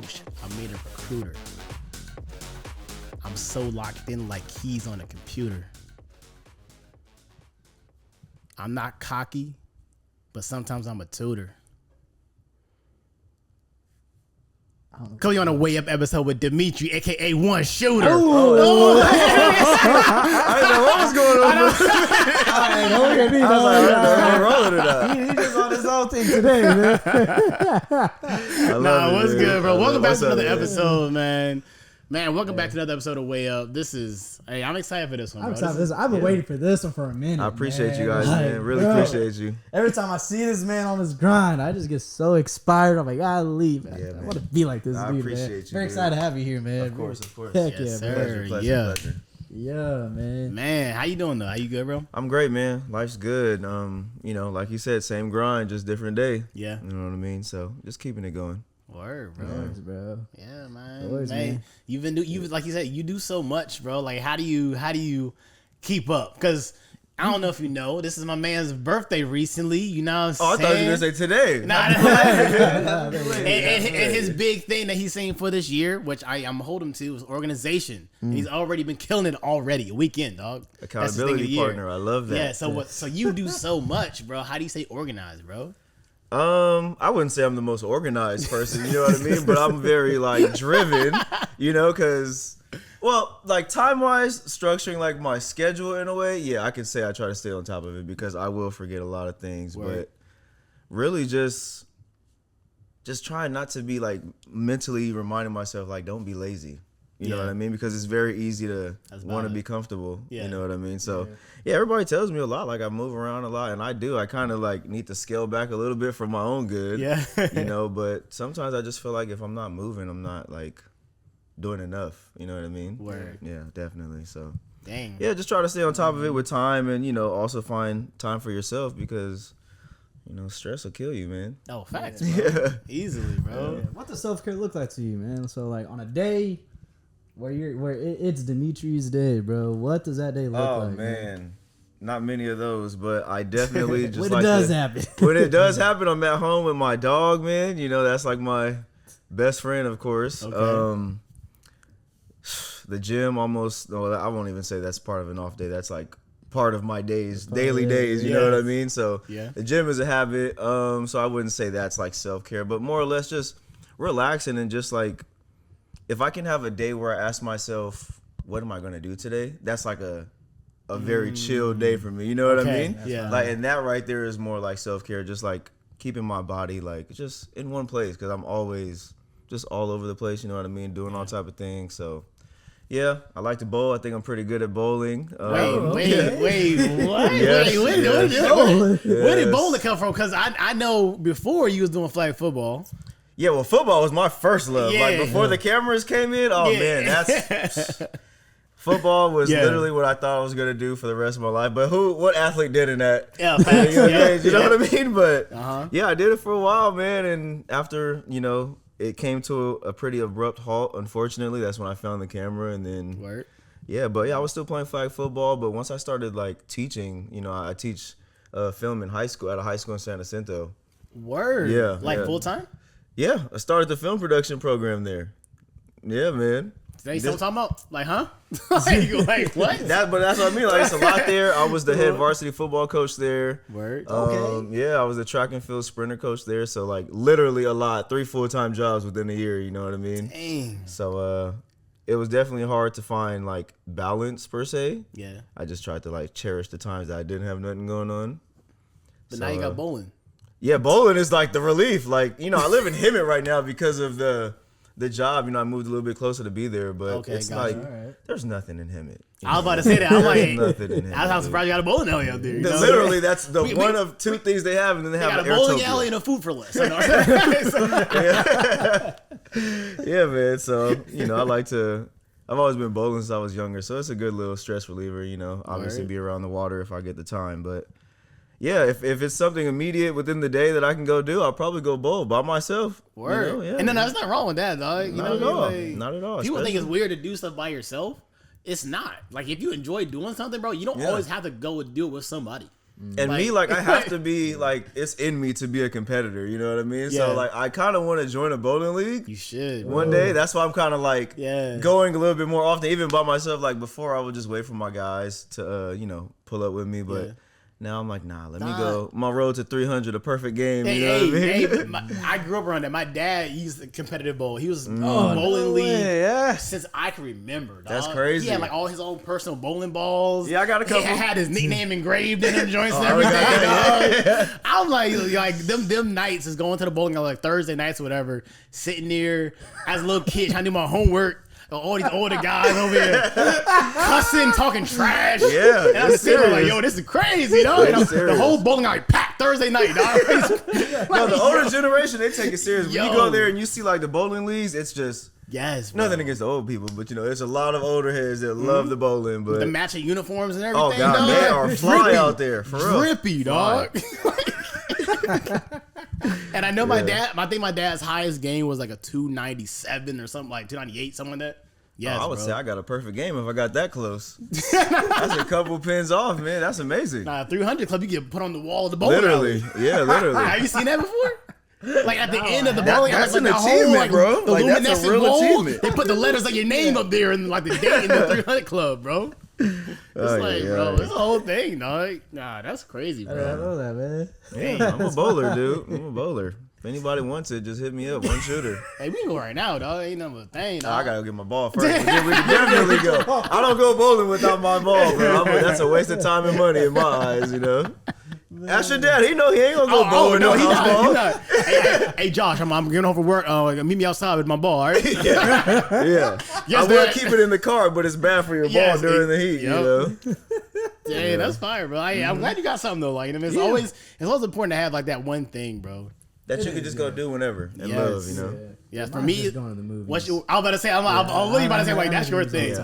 coach. I made a recruiter. I'm so locked in like keys on a computer. I'm not cocky, but sometimes I'm a tutor. Coming on a Wayy Up episode with Demetre, aka One Shooter. I didn't know what was going on. Don't look at me. I was like, I don't know if I'm rolling or not. He just on his own thing today, man. What's good, bro? Welcome back to another man? episode, man. Man, welcome back to another episode of Wayy Up. I'm excited for this one, bro. I'm excited for this. I've been waiting for this one for a minute. I appreciate man. you guys, Like, man. Really bro, appreciate you. Every time I see this man on his grind, I just get so inspired. I'm like, golly, man. Yeah, I man. want to be like this I dude, appreciate man. you, Very dude. excited to have you here, man. Of course. Heck Yes, yeah, sir. man. Pleasure. Yeah, man. Man, how you doing though? How you good, bro? I'm great, man. Life's good. Like you said, same grind, just different day. Yeah. You know what I mean? So just keeping it going. Word, bro. Thanks, bro. Yeah, man. Always, man. You like you said, you do so much, bro. Like, how do you keep up? Because I don't know if you know, this is my man's birthday recently. You know what I'm Oh, I saying? thought you were gonna say today. And his big thing that he's saying for this year, which I'm holding to, is organization. And he's already been killing it already. A weekend, dog. That's his thing of the Accountability year. partner. I love that. Yeah. So you do so much, bro. How do you say organized, bro? I wouldn't say I'm the most organized person, you know what I mean? But I'm very like driven, because like time-wise, structuring like my schedule in a way, yeah, I can say I try to stay on top of it because I will forget a lot of things. Word. But really just trying not to be like mentally reminding myself like don't be lazy. You know what I mean? Because it's very easy to want to be comfortable. Yeah. You know what I mean? So, yeah, everybody tells me a lot. Like, I move around a lot, and I do. I kind of, like, need to scale back a little bit for my own good. Yeah. But sometimes I just feel like if I'm not moving, I'm not, like, doing enough. You know what I mean? Word. Yeah, definitely. So, Dang. yeah, just try to stay on top of it with time and, also find time for yourself because, stress will kill you, man. Oh, facts, bro. Easily, bro. Yeah. What does self-care look like to you, man? So, like, on a day where it's Demetre's day, bro, what does that day look like? Oh, man. Not many of those, but I definitely just when like it does happen. When it does happen, I'm at home with my dog, man. That's like my best friend, of course. Okay. The gym I won't even say that's part of an off day. That's like part of my daily days, you know what I mean? So the gym is a habit. So I wouldn't say that's like self-care, but more or less just relaxing and just like, if I can have a day where I ask myself, what am I going to do today? That's like a very chill day for me. You know what I mean? Yeah. Like, and that right there is more like self-care, just like keeping my body like just in one place because I'm always just all over the place. You know what I mean? Doing all type of things. So, yeah, I like to bowl. I think I'm pretty good at bowling. Wait, what? Yes. Where did bowling come from? Because I know before you was doing flag football. Yeah, well, football was my first love. Yeah. Like, before the cameras came in, man, that's... Football was literally what I thought I was going to do for the rest of my life. But what athlete did in that? Yeah, facts. You know what I mean? But, Yeah, I did it for a while, man. And after, it came to a pretty abrupt halt, unfortunately. That's when I found the camera. And then... Word. Yeah, but I was still playing flag football. But once I started, like, teaching, I teach film in high school, at a high school in San Jacinto. Word. Yeah. Like full time? Yeah, I started the film production program there. Yeah, man. They still talking about like, huh? like what? But that's what I mean. Like, it's a lot there. I was the head varsity football coach there. Word. Yeah, I was the track and field sprinter coach there. So like, literally a lot. 3 full-time jobs within a year. You know what I mean? Dang. So it was definitely hard to find like balance per se. Yeah. I just tried to like cherish the times that I didn't have nothing going on. But now you got bowling. Yeah, bowling is like the relief. Like, I live in Hemet right now because of the job. I moved a little bit closer to be there, but it's like, there's nothing in Hemet. I was about to say that. I'm like, nothing in Hemet. I was surprised you got a bowling alley up there. Literally, that's the one of two things they have, and then they have got an a bowling Airtopia. alley and a food for less. Yeah, man. So, I've always been bowling since I was younger, so it's a good little stress reliever, obviously be around the water if I get the time, but yeah, if it's something immediate within the day that I can go do, I'll probably go bowl by myself. Word. Yeah. And then there's nothing wrong with that, dog. Not at all. Not at all. People think it's weird to do stuff by yourself. It's not. Like, if you enjoy doing something, bro, you don't always have to go and do it with somebody. And me, like, I have to be, like, it's in me to be a competitor, you know what I mean? Yeah. So, like, I kind of want to join a bowling league. You should. One day. That's why I'm kind of, like, going a little bit more often, even by myself. Like, before, I would just wait for my guys to, you know, pull up with me. But now I'm like, nah, let me go. My road to 300, a perfect game, you know what I mean? I grew up around that. My dad used a competitive bowl. He was bowling league since I can remember, dog. That's crazy. He had, like, all his own personal bowling balls. Yeah, I got a couple. He had his nickname engraved in them joints and everything. I'm like them nights is going to the bowling on, like, Thursday nights or whatever, sitting there as a little kid trying to do my homework. All these older guys over here cussing, talking trash. Yeah, and I'm sitting there like, yo, this is crazy, dog. The whole bowling alley packed Thursday night, dog. No, the older generation, they take it serious. When you go there and you see, like, the bowling leagues, it's just nothing against the old people, but, you know, there's a lot of older heads that love the bowling. But the matching uniforms and everything. Oh God, dog. they are fly out there for real. Drippy, dog. And I know my dad. I think my dad's highest game was like a 297 or something, like 298, something like that. Yes, I would say I got a perfect game if I got that close. That's a couple pins off, man. That's amazing. 300 club, you get put on the wall of the bowling alley. Yeah, literally. Have you seen that before? Like at the end of the bowling, that's like an achievement, bro. The like that's a real achievement. They put the letters of your name up there and like the date in the 300 club, bro. It's bro, it's a whole thing, dog. Nah, that's crazy, bro. I know that, man. Yeah, I'm a bowler, dude. I'm a bowler. If anybody wants it, just hit me up. One shooter. Hey, we can go right now, dog. Ain't nothing but a thing, dog. I gotta get my ball first. But then we can definitely go. I don't go bowling without my ball, bro. That's a waste of time and money in my eyes, you know. Ask your dad. He know he ain't gonna go bowling. No, he not. Hey, Josh, I'm getting home from work. Meet me outside with my ball, all right? Yeah. Yes, I will keep it in the car, but it's bad for your ball during the heat, you know. Yeah, that's fire, bro. I'm glad you got something though. Like, and it's always important to have like that one thing, bro. That you could just go do whenever and love, you know. Yeah, for me, just going to the movies. I was about to say, I'm literally about to say, like, that's your thing.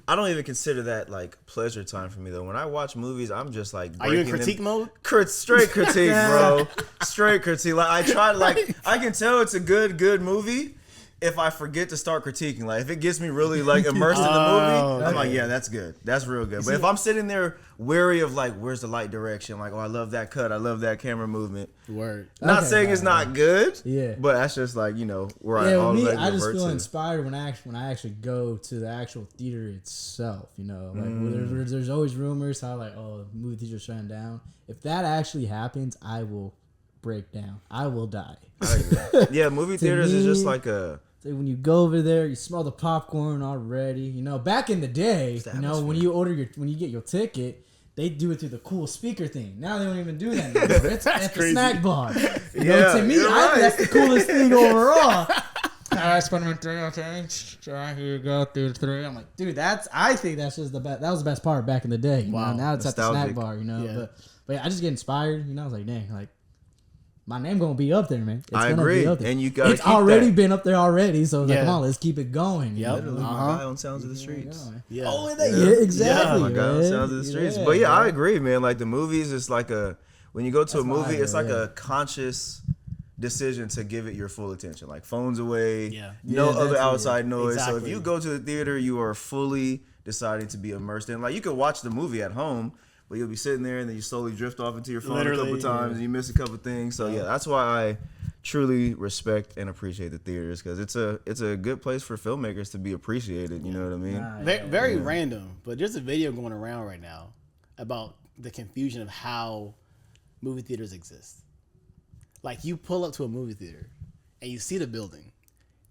I don't even consider that like pleasure time for me though. When I watch movies, I'm just like, are you in critique mode? Straight critique, bro. Straight critique. Like I try, like I can tell it's a good movie if I forget to start critiquing. Like if it gets me really like immersed in the movie, I'm like, yeah, that's good. That's real good. But if I'm sitting there wary of like, where's the light direction? Like, oh, I love that cut. I love that camera movement. Word. Not saying it's not good. Yeah. But that's just like, you know, where I just feel inspired when I actually go to the actual theater itself. You know, like there's always rumors how like, oh, movie theaters shutting down. If that actually happens, I will break down. I will die. Yeah, movie theaters is just like a. When you go over there, you smell the popcorn already. You know, back in the day, you know, when you get your ticket, they do it through the cool speaker thing. Now they don't even do that anymore. It's at the snack bar. You know, to me, I think that's the coolest thing overall. Spider-Man 3, okay. Here you go, through 3. I'm like, dude, I think that's just the best. That was the best part back in the day. Wow. Now it's nostalgic. At the snack bar, you know. Yeah. But yeah, I just get inspired. You know, I was like, dang, like. My name gonna be up there, man. I agree, and you got. It's already been up there already, so like, come on, let's keep it going. Yep. Literally, my guy on Sounds of the Streets. Yeah. Oh, exactly. My guy on Sounds of the Streets. But yeah, I agree, man. Like the movies, it's like when you go to a movie, it's like a conscious decision to give it your full attention. Like phones away, no other outside noise. Exactly. So if you go to the theater, you are fully deciding to be immersed in. Like you could watch the movie at home. But you'll be sitting there and then you slowly drift off into your phone a couple times and you miss a couple things. So yeah, that's why I truly respect and appreciate the theaters because it's a good place for filmmakers to be appreciated. You know what I mean? Very random, but there's a video going around right now about the confusion of how movie theaters exist. Like you pull up to a movie theater and you see the building.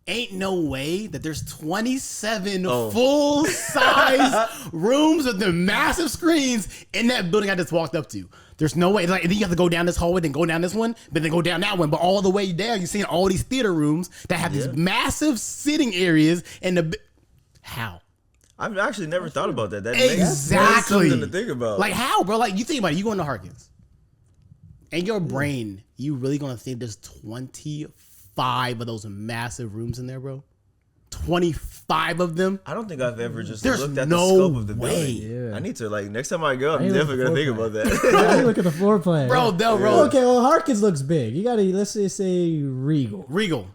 Ain't no way that there's 27 full-size rooms with the massive screens in that building I just walked up to. There's no way. Like, and then you have to go down this hallway, then go down this one, but then go down that one. But all the way down, you're seeing all these theater rooms that have these massive sitting areas. And how? I've actually never thought about that. That makes something to think about. Like how, bro? Like you think about it. You go into Harkins. In your brain, you really going to think there's 25 of those massive rooms in there, bro? 25 of them? I don't think I've ever just looked at the scope of the building. I need to, like, next time I go, I'm definitely going to think about that. Look at the floor plan. Bro. Okay, well, Harkins looks big. You got to, let's say Regal.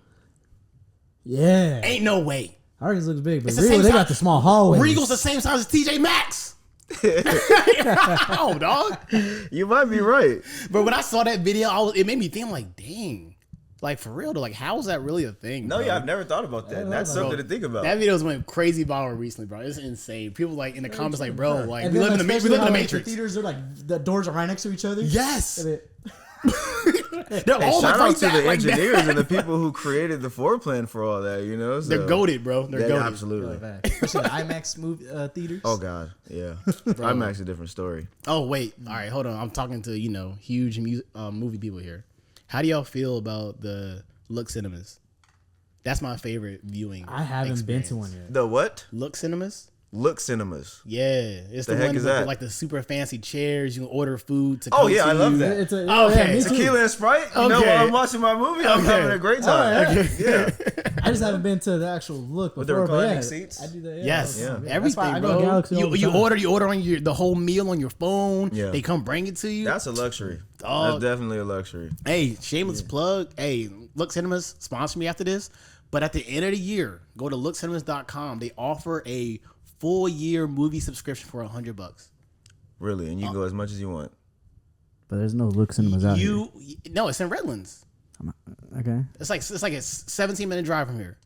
Yeah. Ain't no way. Harkins looks big, but Regal, they got the small hallways. Regal's the same size as TJ Maxx. Oh, dog. You might be right. But when I saw that video, it made me think, I'm like, dang. Like, for real, though. Like, how is that really a thing, No, bro? yeah, I've never thought about that. That's something to think about. That video's went crazy viral recently, bro. It's insane. People, like, in the comments, like, bro, like, and we live in the Matrix. The theaters are like, the doors are right next to each other. Yes. They're all shout out to the engineers and the people who created the floor plan for all that, you know? So, they're goated, bro. They're goated. Absolutely. Especially the IMAX movie theaters. Oh, God. Yeah. IMAX a different story. Oh, wait. All right, hold on. I'm talking to, huge movie people here. How do y'all feel about the Look Cinemas? That's my favorite viewing. I haven't been to one yet. The what? Look Cinemas? Look Cinemas. Yeah, it's the heck one is with that? like the super fancy chairs. You can order food to Oh, yeah, I love that. Okay. Tequila and Sprite. You know, while I'm watching my movie, I'm having a great time. Yeah. I just haven't been to the actual Look before. With the reclining seats? I do that. Yes. Yeah. Everything, I bro. go Galaxy all the You time. order on the whole meal on your phone. Yeah. They come bring it to you. That's a luxury. Dog. That's definitely a luxury. Hey, shameless plug. Hey, Look Cinemas, sponsor me after this. But at the end of the year, go to lookcinemas.com. They offer a full year movie subscription for $100. Really, and you can go as much as you want. But there's no Look Cinemas out here. No, it's in Redlands. Okay. It's like a 17-minute drive from here.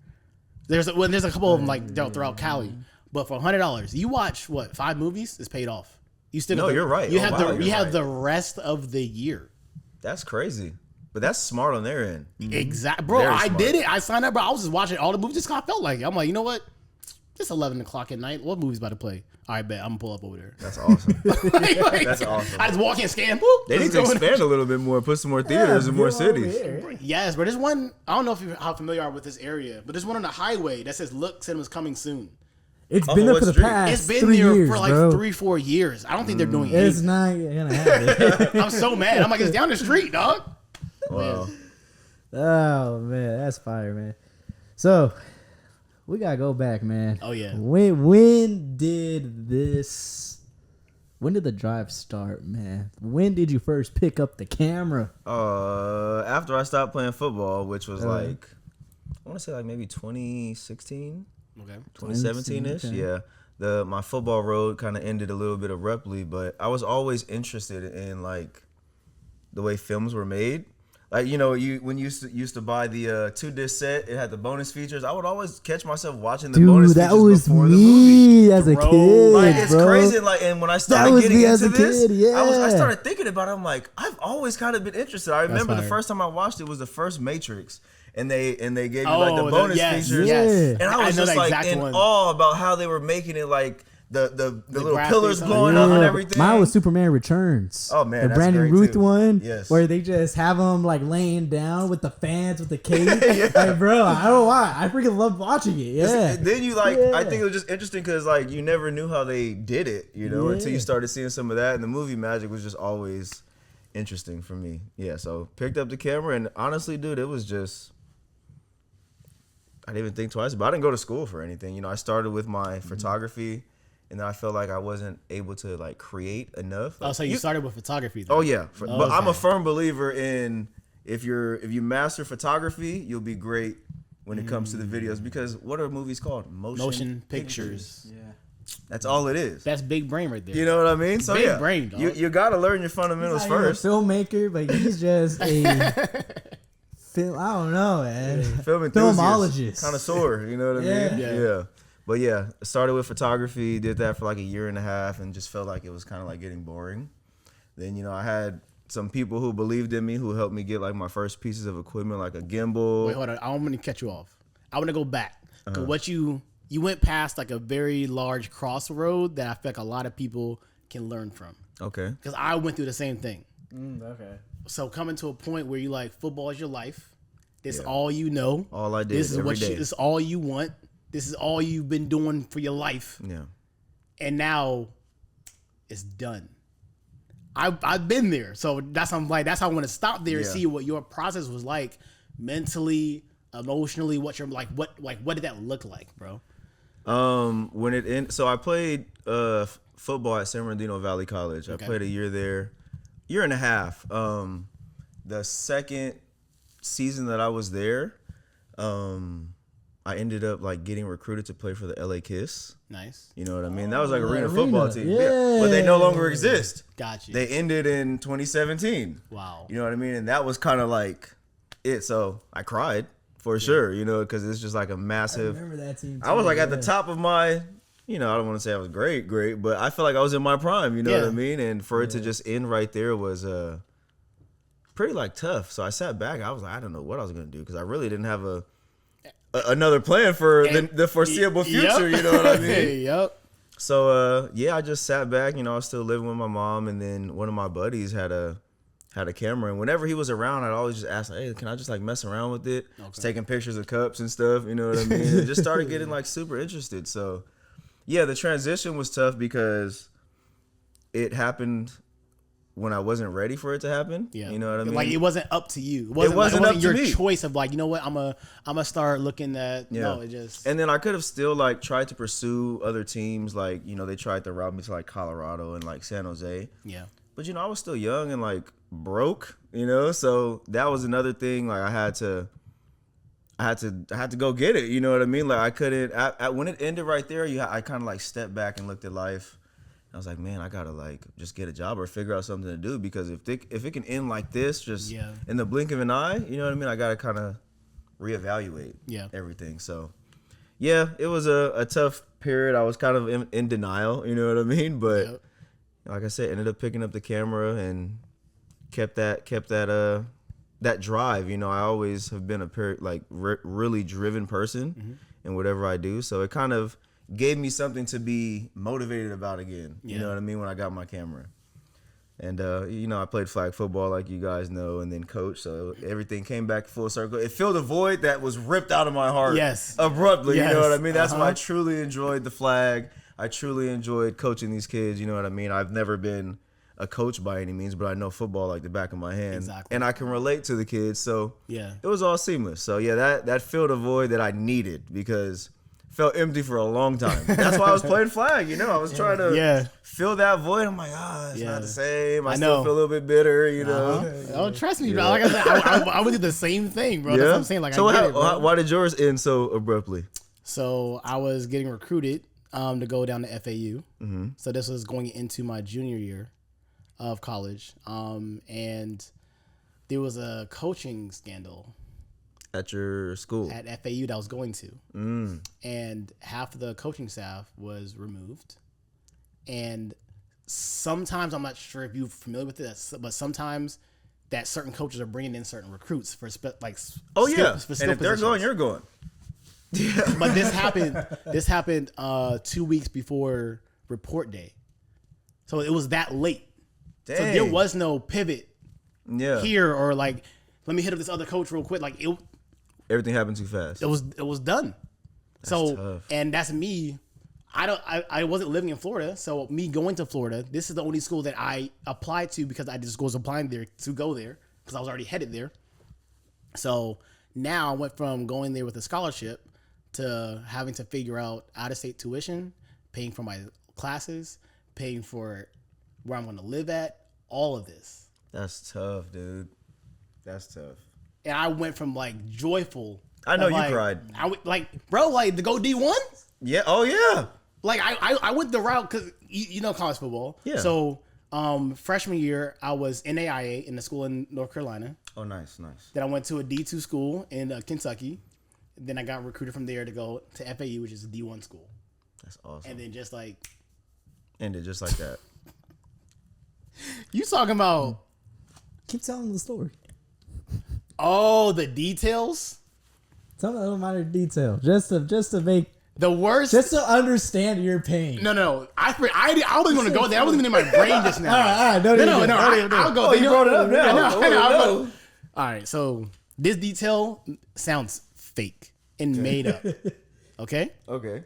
There's a couple of them like throughout Cali, but for $100, you watch 5 movies? It's paid off. You still No, you're right. You Oh, have the rest of the year. That's crazy. But that's smart on their end. Exactly, bro. Very I smart. did it. I signed up, bro. I was just watching all the movies. Just kind of felt like it. I'm like, you know what? It's 11 o'clock at night. What movie's about to play? All right, bet. I'm gonna pull up over there. That's awesome. That's awesome. I just walk in, scan. Boop. They need to expand a little bit more, put some more theaters in more cities. Yes, but there's one. I don't know if how familiar you are with this area, but there's one on the highway that says "Look, Cinema's coming soon." It's been there for the past. It's been 3 there years, for like bro. 3-4 years. I don't think they're doing It's anything. not gonna happen. I'm so mad. I'm like, it's down the street, dog. Wow. Oh man, that's fire, man. So we gotta go back, man. Oh yeah. When did the drive start, man? When did you first pick up the camera? After I stopped playing football, which was like, I want to say like maybe 2016, Okay. 2017-ish. Okay. Yeah. My football road kind of ended a little bit abruptly, but I was always interested in like the way films were made. Like, you know, when you used to buy the 2-disc set, it had the bonus features. I would always catch myself watching the bonus features before the movie. As a Bro, kid, Like, it's bro. crazy. Like, and when I started was getting me as into a this, kid, yeah. I started thinking about it. I'm like, I've always kind of been interested. I remember the fire. first time I watched it was the first Matrix, and they gave you like the bonus features, yes. and I was know just that like exact in one. awe about how they were making it like the little graphics pillars on it. blowing up and everything. Mine was Superman Returns. Oh, man, the that's Brandon great, Ruth too. one. Yes. Where they just have them like laying down with the fans with the cape. Like, bro, I don't know why. I freaking love watching it. Yeah. And then you like, Yeah. I think it was just interesting because like you never knew how they did it, you know, until you started seeing some of that. And the movie magic was just always interesting for me. Yeah, so picked up the camera, and honestly, dude, it was just, I didn't even think twice about it. I didn't go to school for anything. You know, I started with my photography, and then I felt like I wasn't able to like create enough. Oh, so you started with photography, though. Oh yeah, but I'm a Okay. firm believer in if you master photography, you'll be great when it comes to the videos, because what are movies called? Motion pictures. Yeah. That's all it is. That's big brain right there. You know what I mean? So Big yeah, brain, dog. you got to learn your fundamentals He's not even first. a filmmaker, but he's just a film. I don't know, man. Film enthusiast, Filmologist. connoisseur. You know what I mean? Yeah. Yeah. But yeah, started with photography, did that for like a year and a half, and just felt like it was kind of like getting boring. Then, you know, I had some people who believed in me who helped me get like my first pieces of equipment, like a gimbal. Wait, hold on. I'm gonna cut you off. I want to go back. 'Cause what you went past like a very large crossroad that I feel like a lot of people can learn from. Okay. Because I went through the same thing. Okay. So coming to a point where you like football is your life. This is all you know. All I did This is every what day. this is all you want. This is all you've been doing for your life. Yeah. And now it's done. I've been there. So that's how I want to stop there and Yeah. see what your process was like mentally, emotionally, what did that look like, bro? When it ended, so I played football at San Bernardino Valley College. I played a year there, year and a half. The second season that I was there, I ended up like getting recruited to play for the LA Kiss. Nice. You know what I mean? That was like arena Arena. football team. Yeah. But they no longer exist. Got you. They ended in 2017. Wow. You know what I mean? And that was kind of like it. So I cried for sure, you know, because it's just like a massive. I remember that team. Too, I was like at the top of my, you know, I don't want to say I was great, but I feel like I was in my prime, you know what I mean? And for it to just end right there was pretty like tough. So I sat back. I was like, I don't know what I was going to do because I really didn't have another plan for the foreseeable future, you know what I mean? Yep. So I just sat back, you know, I was still living with my mom, and then one of my buddies had a camera, and whenever he was around, I'd always just ask, hey, can I just like mess around with it? Okay. Just taking pictures of cups and stuff, you know what I mean? And just started getting like super interested. So yeah, the transition was tough because it happened when I wasn't ready for it to happen. Yeah. You know what I mean? Like it wasn't up to you. It wasn't up to your me. choice of like, you know what, I'm a start looking at no, it just. And then I could have still like tried to pursue other teams, like, you know, they tried to route me to like Colorado and like San Jose. Yeah. But you know, I was still young and like broke, you know, so that was another thing. Like I had to go get it. You know what I mean? Like I couldn't. When it ended right there, I kind of like stepped back and looked at life. I was like, man, I gotta like just get a job or figure out something to do because if it can end like this, just in the blink of an eye, you know what I mean? I gotta kind of reevaluate everything. So yeah, it was a tough period. I was kind of in denial, you know what I mean? But like I said, ended up picking up the camera and kept that drive. You know, I always have been a really driven person in whatever I do. So it kind of gave me something to be motivated about again. You know what I mean? When I got my camera. And, you know, I played flag football like you guys know and then coach. So everything came back full circle. It filled a void that was ripped out of my heart abruptly. You know what I mean? That's why I truly enjoyed the flag. I truly enjoyed coaching these kids. You know what I mean? I've never been a coach by any means, but I know football like the back of my hand. Exactly. And I can relate to the kids. So it was all seamless. So yeah, that filled a void that I needed because it felt empty for a long time. That's why I was playing flag, you know. I was trying to fill that void. I'm like, it's not the same. I still feel a little bit bitter, you know. Oh, trust me, bro. Like I said, I would do the same thing, bro. That's what I'm saying. Like, so why did yours end so abruptly? So I was getting recruited to go down to FAU. Mm-hmm. So this was going into my junior year of college. And there was a coaching scandal at your school at FAU that I was going to. And half of the coaching staff was removed. And sometimes, I'm not sure if you're familiar with this, but sometimes that certain coaches are bringing in certain recruits for and if they're going, you're going. But this happened 2 weeks before report day. So it was that late. Dang. So there was no pivot here or like, let me hit up this other coach real quick. Like everything happened too fast. It was done. That's so tough. And that's me. I wasn't living in Florida, so me going to Florida, this is the only school that I applied to because I just was applying there to go there because I was already headed there. So now I went from going there with a scholarship to having to figure out out-of-state tuition, paying for my classes, paying for where I'm going to live at, all of this. That's tough, dude. That's tough. And I went from like joyful. I know you cried. I would bro, to go D1. Yeah. Oh yeah. Like I went the route because you know college football. Yeah. So freshman year I was NAIA in the school in North Carolina. Oh, nice. Then I went to a D2 school in Kentucky. Then I got recruited from there to go to FAU, which is a D1 school. That's awesome. And then just like ended just like that. You talking about? Keep telling the story. Oh, the details. Tell me a little minor detail, just to make the worst, just to understand your pain. No. I wasn't going to go there. I wasn't even in my brain just now. All right. No. I'll go. You brought it up now. No. All right. So this detail sounds fake and made up. Okay. Okay.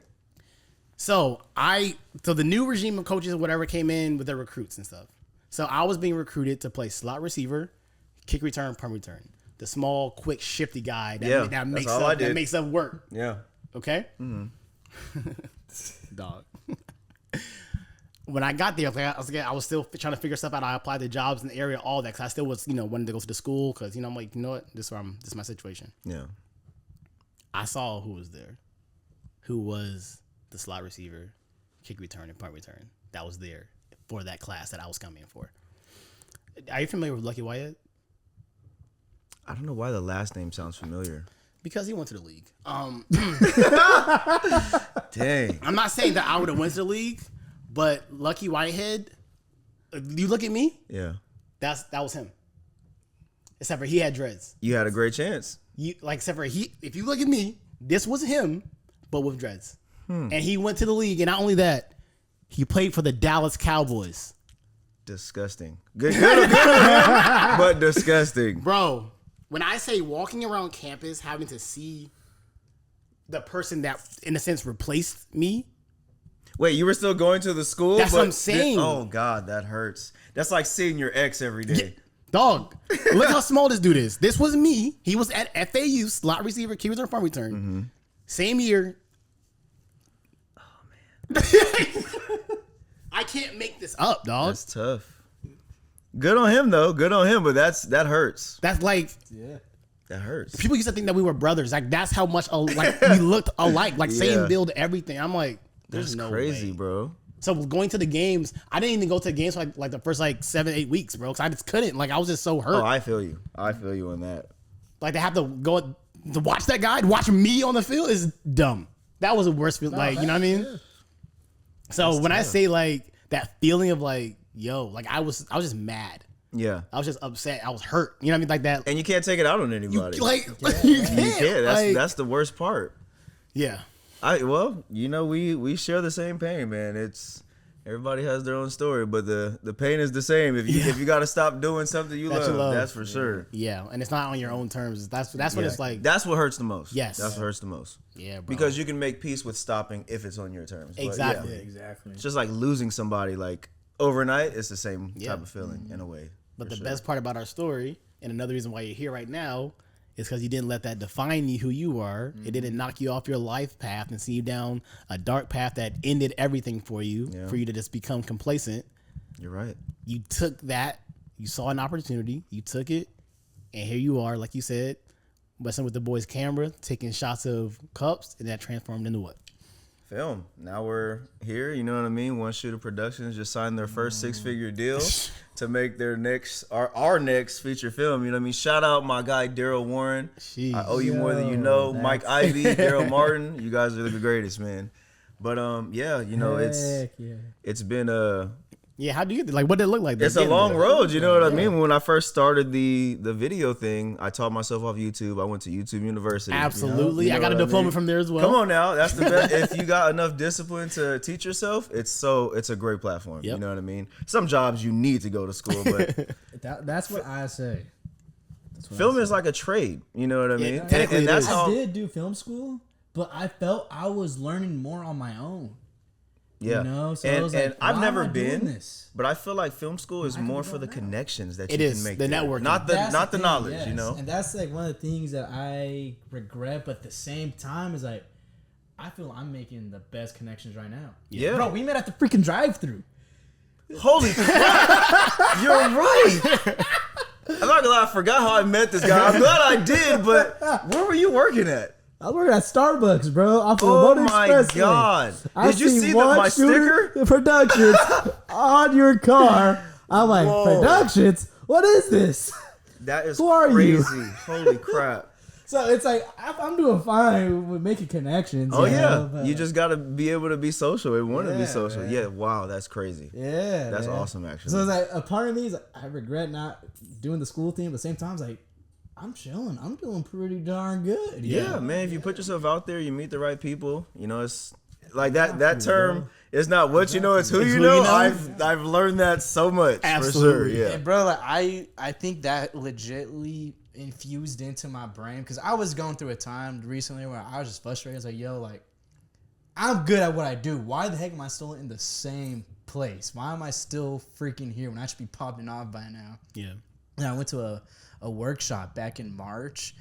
So the new regime of coaches or whatever came in with their recruits and stuff. So I was being recruited to play slot receiver, kick return, punt return. The small, quick, shifty guy that makes up work. Yeah. Okay? Mm-hmm. Dog. When I got there, I was still trying to figure stuff out. I applied to jobs in the area, all that, because I still was, wanting to go to the school because, I'm like, you know what? This is my situation. Yeah. I saw who was there. Who was the slot receiver, kick return, and punt return that was there for that class that I was coming for. Are you familiar with Lucky Whitehead? I don't know why the last name sounds familiar. Because he went to the league. Dang. I'm not saying that I would have went to the league, but Lucky Whitehead, you look at me, Yeah. that was him. Except for he had dreads. You had a great chance. Except for if you look at me, this was him, but with dreads. And he went to the league, and not only that, he played for the Dallas Cowboys. Disgusting. Good on him, but disgusting. Bro, when I say walking around campus, having to see the person that, in a sense, replaced me. Wait, you were still going to the school? That's what I'm saying. Oh, God, that hurts. That's like seeing your ex every day. Yeah, dog, look how small this dude is. This was me. He was at FAU, slot receiver, key return, punt return. Mm-hmm. Same year. Oh, man. I can't make this up, dog. That's tough. Good on him, though. Good on him, but that hurts. That's like... Yeah. That hurts. People used to think that we were brothers. Like, that's how much we looked alike. Like, same build, everything. I'm like, there's no crazy, way. bro. So going to the games, I didn't even go to the games for like the first 7-8 weeks, bro. Because I just couldn't. Like, I was just so hurt. Oh, I feel you. I feel you on that. Like, to have to go to watch that guy, watch me on the field is dumb. That was the worst feeling. You know what I mean? Yeah. So that's when tough. I say that feeling of yo, I was just mad. Yeah. I was just upset. I was hurt. You know what I mean? Like that. And you can't take it out on anybody. You can't. That's the worst part. Yeah. We share the same pain, man. Everybody has their own story, but the pain is the same. If you got to stop doing something you love, that's for sure. Yeah, and it's not on your own terms. That's what it's like. That's what hurts the most. Yes, that's what hurts the most. Yeah, bro. Because you can make peace with stopping if it's on your terms. Exactly. Exactly. It's just like losing somebody overnight. It's the same type of feeling in a way. But the best part about our story, and another reason why you're here right now, is because you didn't let that define you who you are. It didn't knock you off your life path and send you down a dark path that ended everything for you, for you to just become complacent. You're right. You took that, you saw an opportunity, you took it, and here you are, like you said, messing with the boys' camera, taking shots of cups, and that transformed into what? Film. Now we're here, you know what I mean? One Shooter Productions just signed their first 6-figure deal to make their our next feature film. You know what I mean? Shout out my guy Daryl Warren. Jeez. I owe you more than you know. Mike Ivy, Daryl Martin. You guys are the greatest, man. But it's been yeah, how do you what did it look like? It's a long road, you know what I mean? When I first started the video thing, I taught myself off YouTube. I went to YouTube University. Absolutely. You know I got a diploma from there as well. Come on now. That's the best. If you got enough discipline to teach yourself, it's a great platform. Yep. You know what I mean? Some jobs you need to go to school, but that's what I say. Film is like a trade. You know what I mean? And that's how I did do film school, but I felt I was learning more on my own. Yeah, you know? So and I've never been, but I feel like film school is more for the connections that you can make. The networking, not the knowledge, yes. You know. And that's one of the things that I regret, but at the same time is I feel I'm making the best connections right now. Yeah, bro, we met at the freaking drive-thru. Holy crap! You're right. I'm not gonna lie, I forgot how I met this guy. I'm glad I did, but where were you working at? I was working at Starbucks, bro. Off of Oh my God! Did you see my sticker? Productions on your car. I'm like, whoa. Productions? What is this? That is Who are crazy. You? Holy crap! So it's like I'm doing fine with making connections. Oh yeah, you just gotta be able to be social and want to be social. Man. Yeah, wow, that's crazy. Yeah, that's awesome. Actually, so it's like a part of me is I regret not doing the school thing, but at the same time, it's like I'm chilling. I'm doing pretty darn good. Yeah, man. If you put yourself out there, you meet the right people. You know, it's like that term. It's not what you know, it's who you know. I've learned that so much. Absolutely, for sure. Yeah, and bro. I think that legitly infused into my brain because I was going through a time recently where I was just frustrated. I was like, yo, I'm good at what I do. Why the heck am I still in the same place? Why am I still freaking here when I should be popping off by now? Yeah. And I went to a workshop back in March.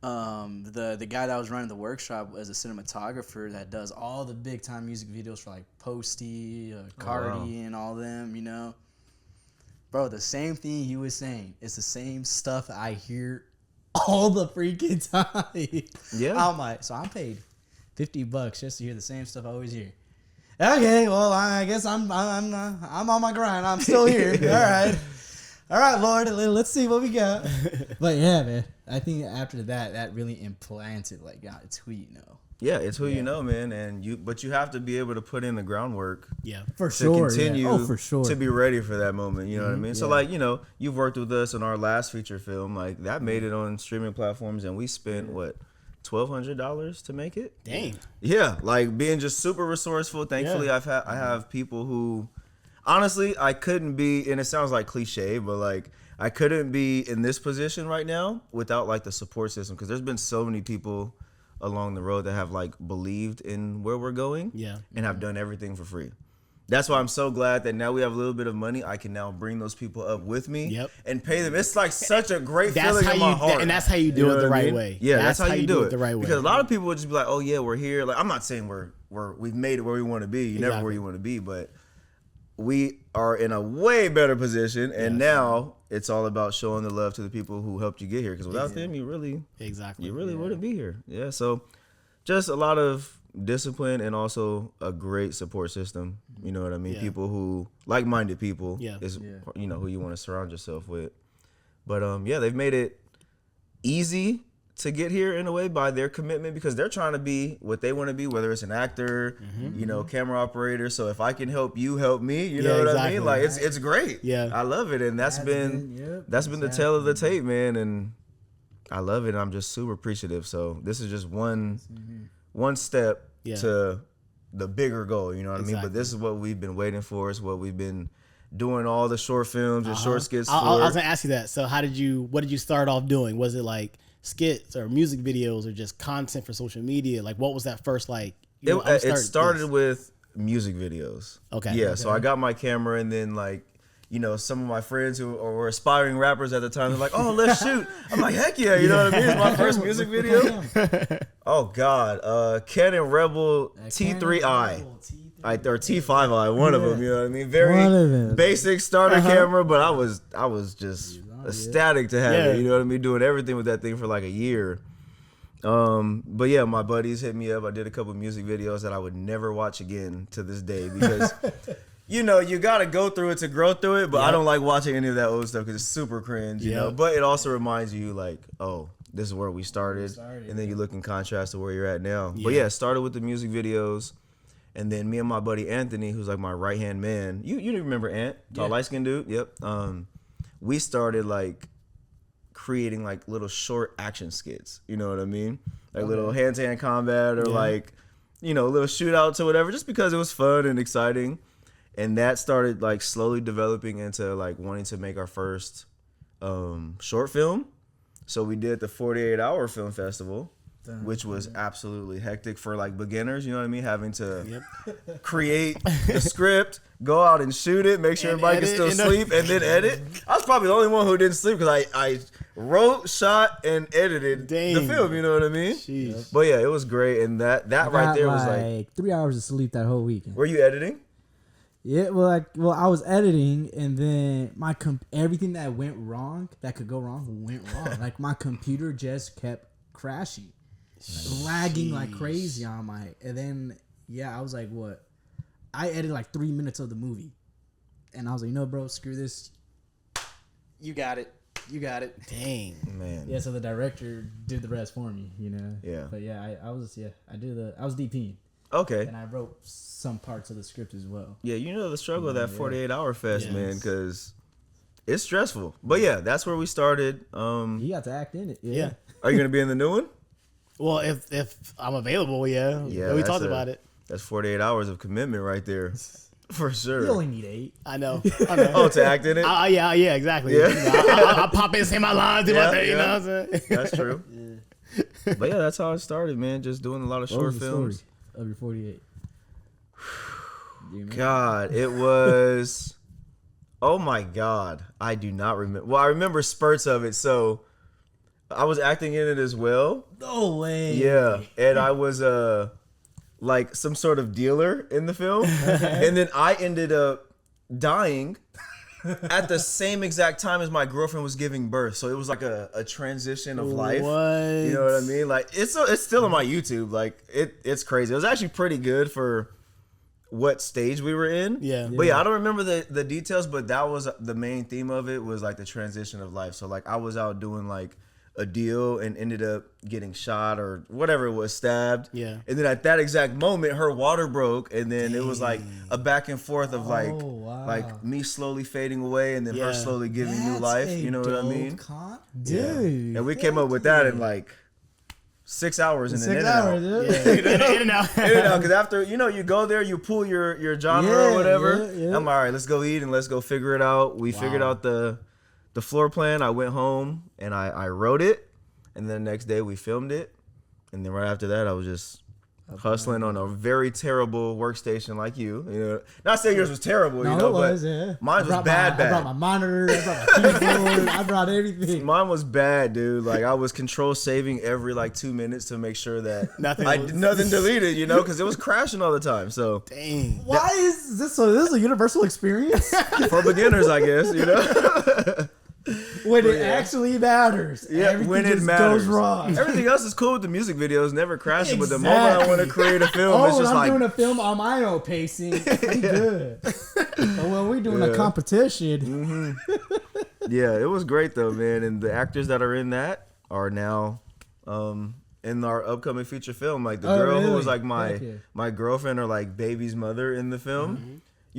The guy that was running the workshop was a cinematographer that does all the big time music videos for Posty, Cardi, and all them, you know. Bro, the same thing he was saying. It's the same stuff I hear all the freaking time. Yeah. I'm like, so I'm paid $50 just to hear the same stuff I always hear. Okay, well, I guess I'm on my grind. I'm still here. All right, Lord, let's see what we got. But yeah, man, I think after that really implanted, like, God, it's who you know. Yeah, it's who you know, man, but you have to be able to put in the groundwork. Yeah, for sure. To continue for sure. to be ready for that moment. You know what I mean? Yeah. So like, you've worked with us on our last feature film, like that made it on streaming platforms, and we spent what, $1,200 to make it. Dang. Yeah, like being just super resourceful. Thankfully, I have people who, honestly, I couldn't be, and it sounds like cliche, but like I couldn't be in this position right now without like the support system, because there's been so many people along the road that have like believed in where we're going, and have done everything for free. That's why I'm so glad that now we have a little bit of money. I can now bring those people up with me and pay them. It's like such a great feeling in my heart. And that's how you do it the right way. Yeah, that's how you do it the right way. Because a lot of people would just be like, oh yeah, we're here. Like, I'm not saying we've made it where we want to be. You're never where you want to be, but we are in a way better position. And now it's all about showing the love to the people who helped you get here. Because without them, you really wouldn't be here. Yeah. So just a lot of discipline and also a great support system. You know what I mean? People who, like-minded people is who you want to surround yourself with. But they've made it easy to get here in a way by their commitment, because they're trying to be what they want to be, whether it's an actor, camera operator. So if I can help you, help me. You know what I mean? Like it's great. Yeah, I love it, and that's been the tale of the tape, man. And I love it. And I'm just super appreciative. So this is just one step to the bigger goal. You know what I mean? But this is what we've been waiting for. It's what we've been doing all the short films and short skits for. I was gonna ask you that. So what did you start off doing? Was it like skits or music videos or just content for social media? Like, what was that first, like, it started with music videos. Okay. Yeah. So I got my camera, and then like, some of my friends who were aspiring rappers at the time, they're like, oh, let's shoot. I'm like, heck yeah. You know what I mean? It's my first music video. Oh God. Canon Rebel T3i. Or T5i, one of them, you know what I mean? Very basic starter camera, but I was just ecstatic to have it, you know what I mean? Doing everything with that thing for like a year. But yeah, my buddies hit me up. I did a couple music videos that I would never watch again to this day, because you got to go through it to grow through it, but I don't like watching any of that old stuff because it's super cringe, you know? But it also reminds you like, oh, this is where we started. And then you look in contrast to where you're at now. But yeah, started with the music videos. And then me and my buddy Anthony, who's like my right-hand man. You remember Ant? Tall, light-skinned dude? Yep. We started like creating like little short action skits. You know what I mean? Like little hand-to-hand combat or like, little shootouts or whatever, just because it was fun and exciting. And that started like slowly developing into like wanting to make our first short film. So we did the 48-hour film festival, which was absolutely hectic for like beginners, you know what I mean? Having to create the script, go out and shoot it, make sure everybody can still sleep, and then edit. I was probably the only one who didn't sleep because I wrote, shot, and edited the film, you know what I mean? Jeez. But yeah, it was great, and that right there was like 3 hours of sleep that whole weekend. Were you editing? Yeah, well, I was editing, and then everything that went wrong, that could go wrong, went wrong. Like my computer just kept crashing. Lagging like crazy on my, and then I was like, what? I edited like 3 minutes of the movie, and I was like, no, bro, screw this. You got it. Dang, man. Yeah, so the director did the rest for me, Yeah. But I was DPing. Okay. And I wrote some parts of the script as well. Yeah, the struggle of that 48-hour fest, man, because it's stressful. But yeah, that's where we started. You got to act in it. Yeah. Are you gonna be in the new one? Well, if I'm available, we talked about it. That's 48 hours of commitment right there, for sure. You only need 8. I know. Oh, to act in it? Yeah, exactly. Yeah. I pop in, say my lines, do my thing. You know what I'm saying? That's true. But yeah, that's how it started, man. Just doing a lot of short films. Story of your 48? God, it was. Oh my God, I do not remember. Well, I remember spurts of it. So I was acting in it as well. No way. Yeah, and I was like some sort of dealer in the film, and then I ended up dying at the same exact time as my girlfriend was giving birth. So it was like a transition of life. You know what I mean? Like it's still on my YouTube. Like it's crazy. It was actually pretty good for what stage we were in. Yeah. But yeah, I don't remember the details, but that was the main theme of it, was like the transition of life. So like I was out doing like a deal and ended up getting shot or whatever it was, stabbed. Yeah. And then at that exact moment, her water broke, and then it was like a back and forth of like me slowly fading away and then her slowly giving new life. You know what I mean? Dude. And we came up with that in like 6 hours and then 6 hours, dude. Yeah. In and out. Because after, you go there, you pull your genre or whatever. Yeah. I'm all right, let's go eat and let's go figure it out. We figured out the floor plan. I went home and I wrote it, and then the next day we filmed it, and then right after that I was just hustling on a very terrible workstation like you. Not saying yours was terrible, but mine was bad. I brought my monitor, I brought my keyboard, I brought everything. Mine was bad, dude. Like I was control saving every like 2 minutes to make sure that nothing deleted, because it was crashing all the time. So dang. Why is this? So this is a universal experience for beginners, I guess. When it actually matters. Everything when it just matters. goes wrong. Everything else is cool with the music videos, never crashing. But the moment I want to create a film, it's just I'm like doing a film on my own pacing. I'm good. But when we're doing a competition, yeah, it was great though, man. And the actors that are in that are now in our upcoming feature film. Like the girl who was like my girlfriend or like baby's mother in the film. Mm-hmm.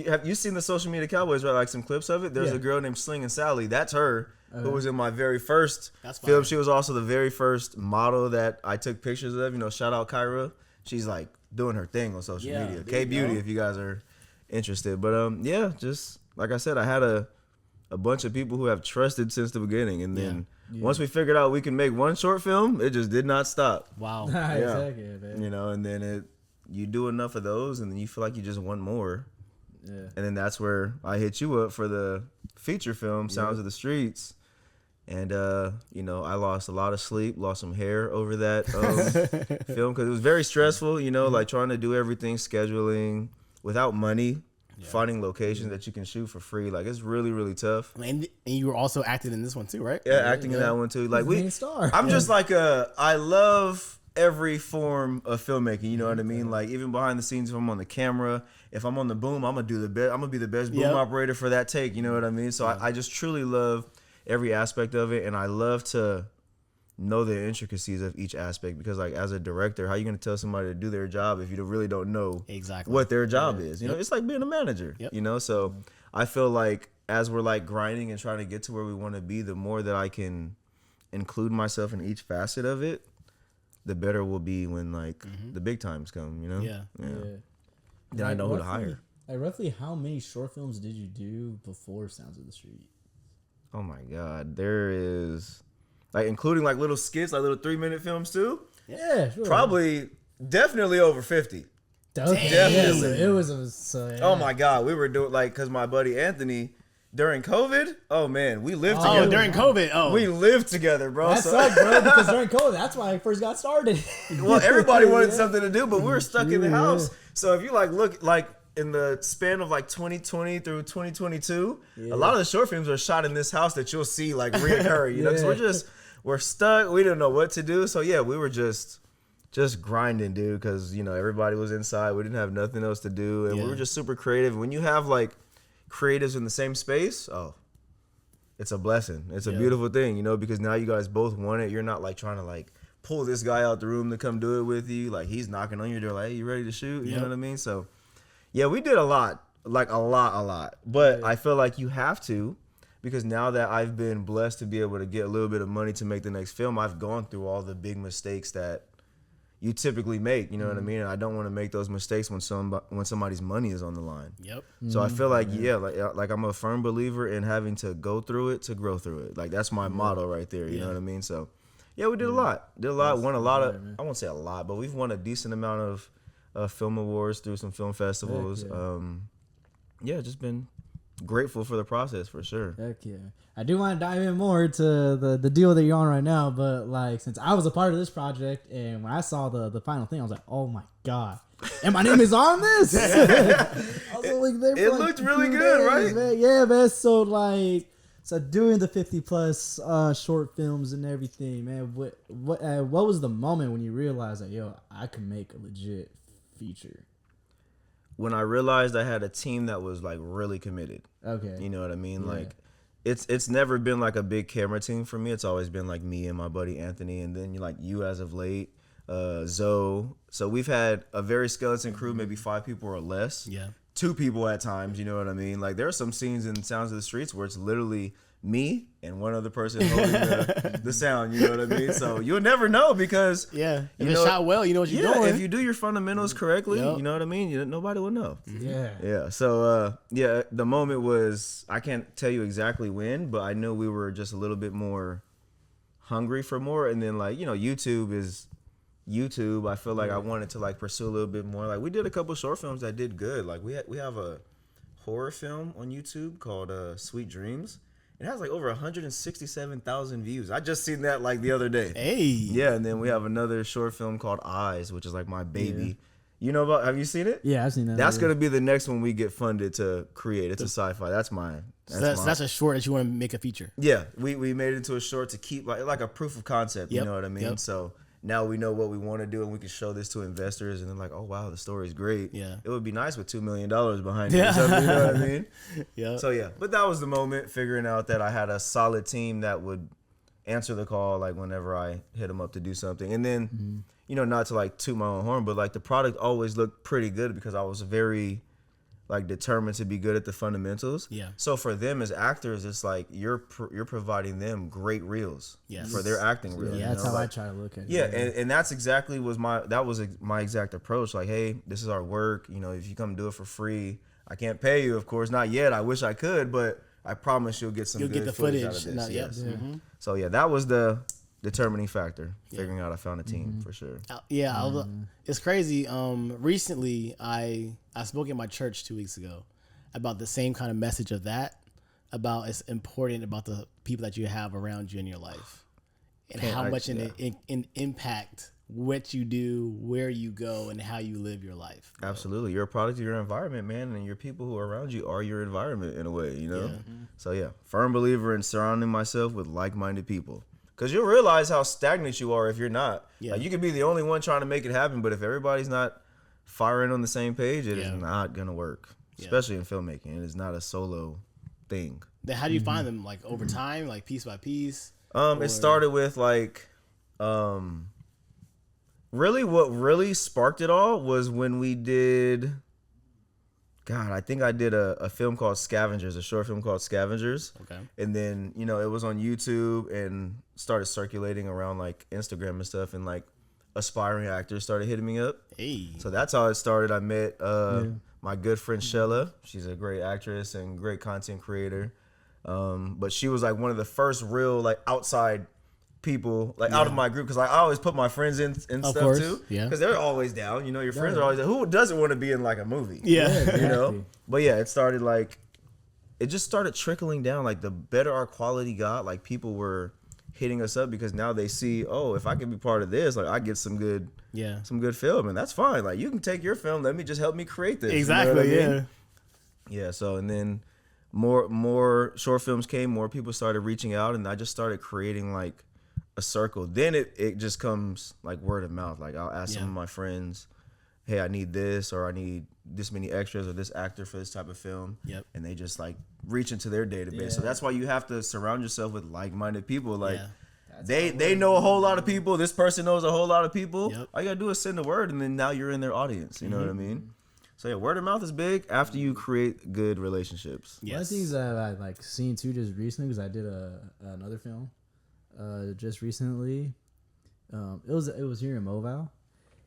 Have you seen the Social Media Cowboys, right? Like some clips of it? There's a girl named Slingin' Sally. That's her, who was in my very first film. She was also the very first model that I took pictures of. Shout out Kyra. She's like doing her thing on social media. K-Beauty, if you guys are interested. But just like I said, I had a bunch of people who have trusted since the beginning. And then once we figured out we can make one short film, it just did not stop. Wow. Exactly, man. And then you do enough of those, and then you feel like you just want more. Yeah. And then that's where I hit you up for the feature film, Sounds of the Streets. And, I lost a lot of sleep, lost some hair over that film because it was very stressful, like trying to do everything, scheduling without money, finding locations that you can shoot for free. Like, it's really, really tough. And you were also acting in this one too, right? Yeah, acting in that one too. Like, star. I'm just like I love every form of filmmaking, you know what I mean? Like even behind the scenes, if I'm on the camera, if I'm on the boom, I'm gonna be the best boom operator for that take, you know what I mean? So I just truly love every aspect of it, and I love to know the intricacies of each aspect because like as a director, how are you gonna tell somebody to do their job if you really don't know exactly what their job is? You know, it's like being a manager, so I feel like as we're like grinding and trying to get to where we want to be, the more that I can include myself in each facet of it, the better we'll be when like the big times come, Then I know who to hire. Like roughly how many short films did you do before Sounds of the Street? Oh my God, there is like including like little skits, like little 3-minute films too. Yeah, sure. Probably, definitely over 50. Definitely. It was Oh my God, we were doing like because my buddy Anthony. During COVID, oh man, we lived together. During COVID, we lived together, bro. That sucked, bro. Because during COVID, that's why I first got started. Well, everybody wanted something to do, but we were stuck in the house. So if you like look like in the span of like 2020 through 2022, a lot of the short films are shot in this house that you'll see like reoccur. Because we're stuck. We didn't know what to do. So yeah, we were just grinding, dude. Because everybody was inside. We didn't have nothing else to do, and we were just super creative. When you have like creatives in the same space, it's a blessing. It's a beautiful thing, because now you guys both want it. You're not like trying to like pull this guy out the room to come do it with you. Like he's knocking on your door like, hey, you ready to shoot? You know what I mean? So yeah, we did a lot. But I feel like you have to, because now that I've been blessed to be able to get a little bit of money to make the next film, I've gone through all the big mistakes that you typically make, you know what I mean? And I don't want to make those mistakes when somebody's money is on the line. Yep. So I feel like, like I'm a firm believer in having to go through it to grow through it. Like that's my motto right there, you know what I mean? So yeah, we did a lot. Won a lot of, I won't say a lot, but we've won a decent amount of film awards through some film festivals. Just been grateful for the process for sure. Heck yeah. I do want to dive in more to the deal that you're on right now, but like since I was a part of this project and when I saw the final thing, I was like, oh my God. and my name is on this. I was like, it looked really good, right? Man. Yeah, man. So like, doing the 50+ short films and everything, man. What was the moment when you realized that, yo, I can make a legit feature? When I realized I had a team that was like really committed. Okay. You know what I mean? Yeah. Like it's never been like a big camera team for me. It's always been like me and my buddy Anthony, and then like you as of late, Zoe. So we've had a very skeleton crew, maybe 5 people or less. Yeah. 2 people at times, you know what I mean? Like there are some scenes in Sounds of the Streets where it's literally me and one other person holding the sound, you know what I mean? So you'll never know because if it's shot well, you know what you're doing. If you do your fundamentals correctly, you know what I mean? Nobody will know. Yeah. So the moment was, I can't tell you exactly when, but I know we were just a little bit more hungry for more. And then like, YouTube is YouTube. I feel like I wanted to like pursue a little bit more. Like we did a couple short films that did good. Like we have a horror film on YouTube called Sweet Dreams. It has like over 167,000 views. I just seen that like the other day. Hey. Yeah, and then we have another short film called Eyes, which is like my baby. You know about? Have you seen it? Yeah, I've seen that. That's gonna be the next one we get funded to create. It's a sci-fi. That's mine. That's a short that you want to make a feature. Yeah, we made it into a short to keep like a proof of concept. You know what I mean? Yep. So now we know what we want to do, and we can show this to investors, and they're like, "Oh wow, the story's great." Yeah, it would be nice with $2 million behind it. Or something, you know what I mean? Yeah. So yeah, but that was the moment, figuring out that I had a solid team that would answer the call like whenever I hit them up to do something, and then not to like toot my own horn, but like the product always looked pretty good because I was very like determined to be good at the fundamentals. Yeah. So for them as actors, it's like you're providing them great reels for their acting reels. Yeah, that's how I try to look at it. Yeah, and that's exactly my exact approach. Like, hey, this is our work. If you come do it for free, I can't pay you, of course, not yet. I wish I could, but I promise you'll get some good footage out of this. Yes. Mm-hmm. So yeah, that was the determining factor. Figuring out I found a team for sure. It's crazy. Recently I spoke in my church 2 weeks ago about the same kind of message of that, about it's important about the people that you have around you in your life and how much in impact what you do, where you go, and how you live your life. Bro. Absolutely. You're a product of your environment, man, and your people who are around you are your environment in a way, So yeah, firm believer in surrounding myself with like-minded people. Because you'll realize how stagnant you are if you're not. Yeah. Like, you could be the only one trying to make it happen, but if everybody's not firing on the same page, it is not going to work, especially in filmmaking. It is not a solo thing. Then how do you find them? Like over time, like piece by piece? It started with like, really what really sparked it all was when we did, I think I did a film called Scavengers, a short film called Scavengers. Okay. And then, it was on YouTube and started circulating around like Instagram and stuff, and like aspiring actors started hitting me up. Hey. So that's how it started. I met my good friend Shella. She's a great actress and great content creator. But she was like one of the first real like outside people like out of my group, because like, I always put my friends in stuff course. too, because they're always down. Your friends are always down. Who doesn't want to be in like a movie? Exactly. But yeah, it started like, it just started trickling down. Like the better our quality got, like people were hitting us up because now they see, oh, if I can be part of this, like I get some good film, and that's fine. Like you can take your film, let me just help me create this. Exactly. You know what I mean? Yeah. So and then more short films came, more people started reaching out, and I just started creating like a circle. Then it just comes like word of mouth. Like I'll ask some of my friends, hey, I need this, or I need this many extras, or this actor for this type of film. And they just like reach into their database. So that's why you have to surround yourself with like-minded people. Like they know a whole lot of people. This person knows a whole lot of people. All you gotta do is send a word, and then now you're in their audience. You know what I mean? So yeah, word of mouth is big after you create good relationships. One of the things that I like seen too just recently, because I did another film just recently. It was here in Mobile.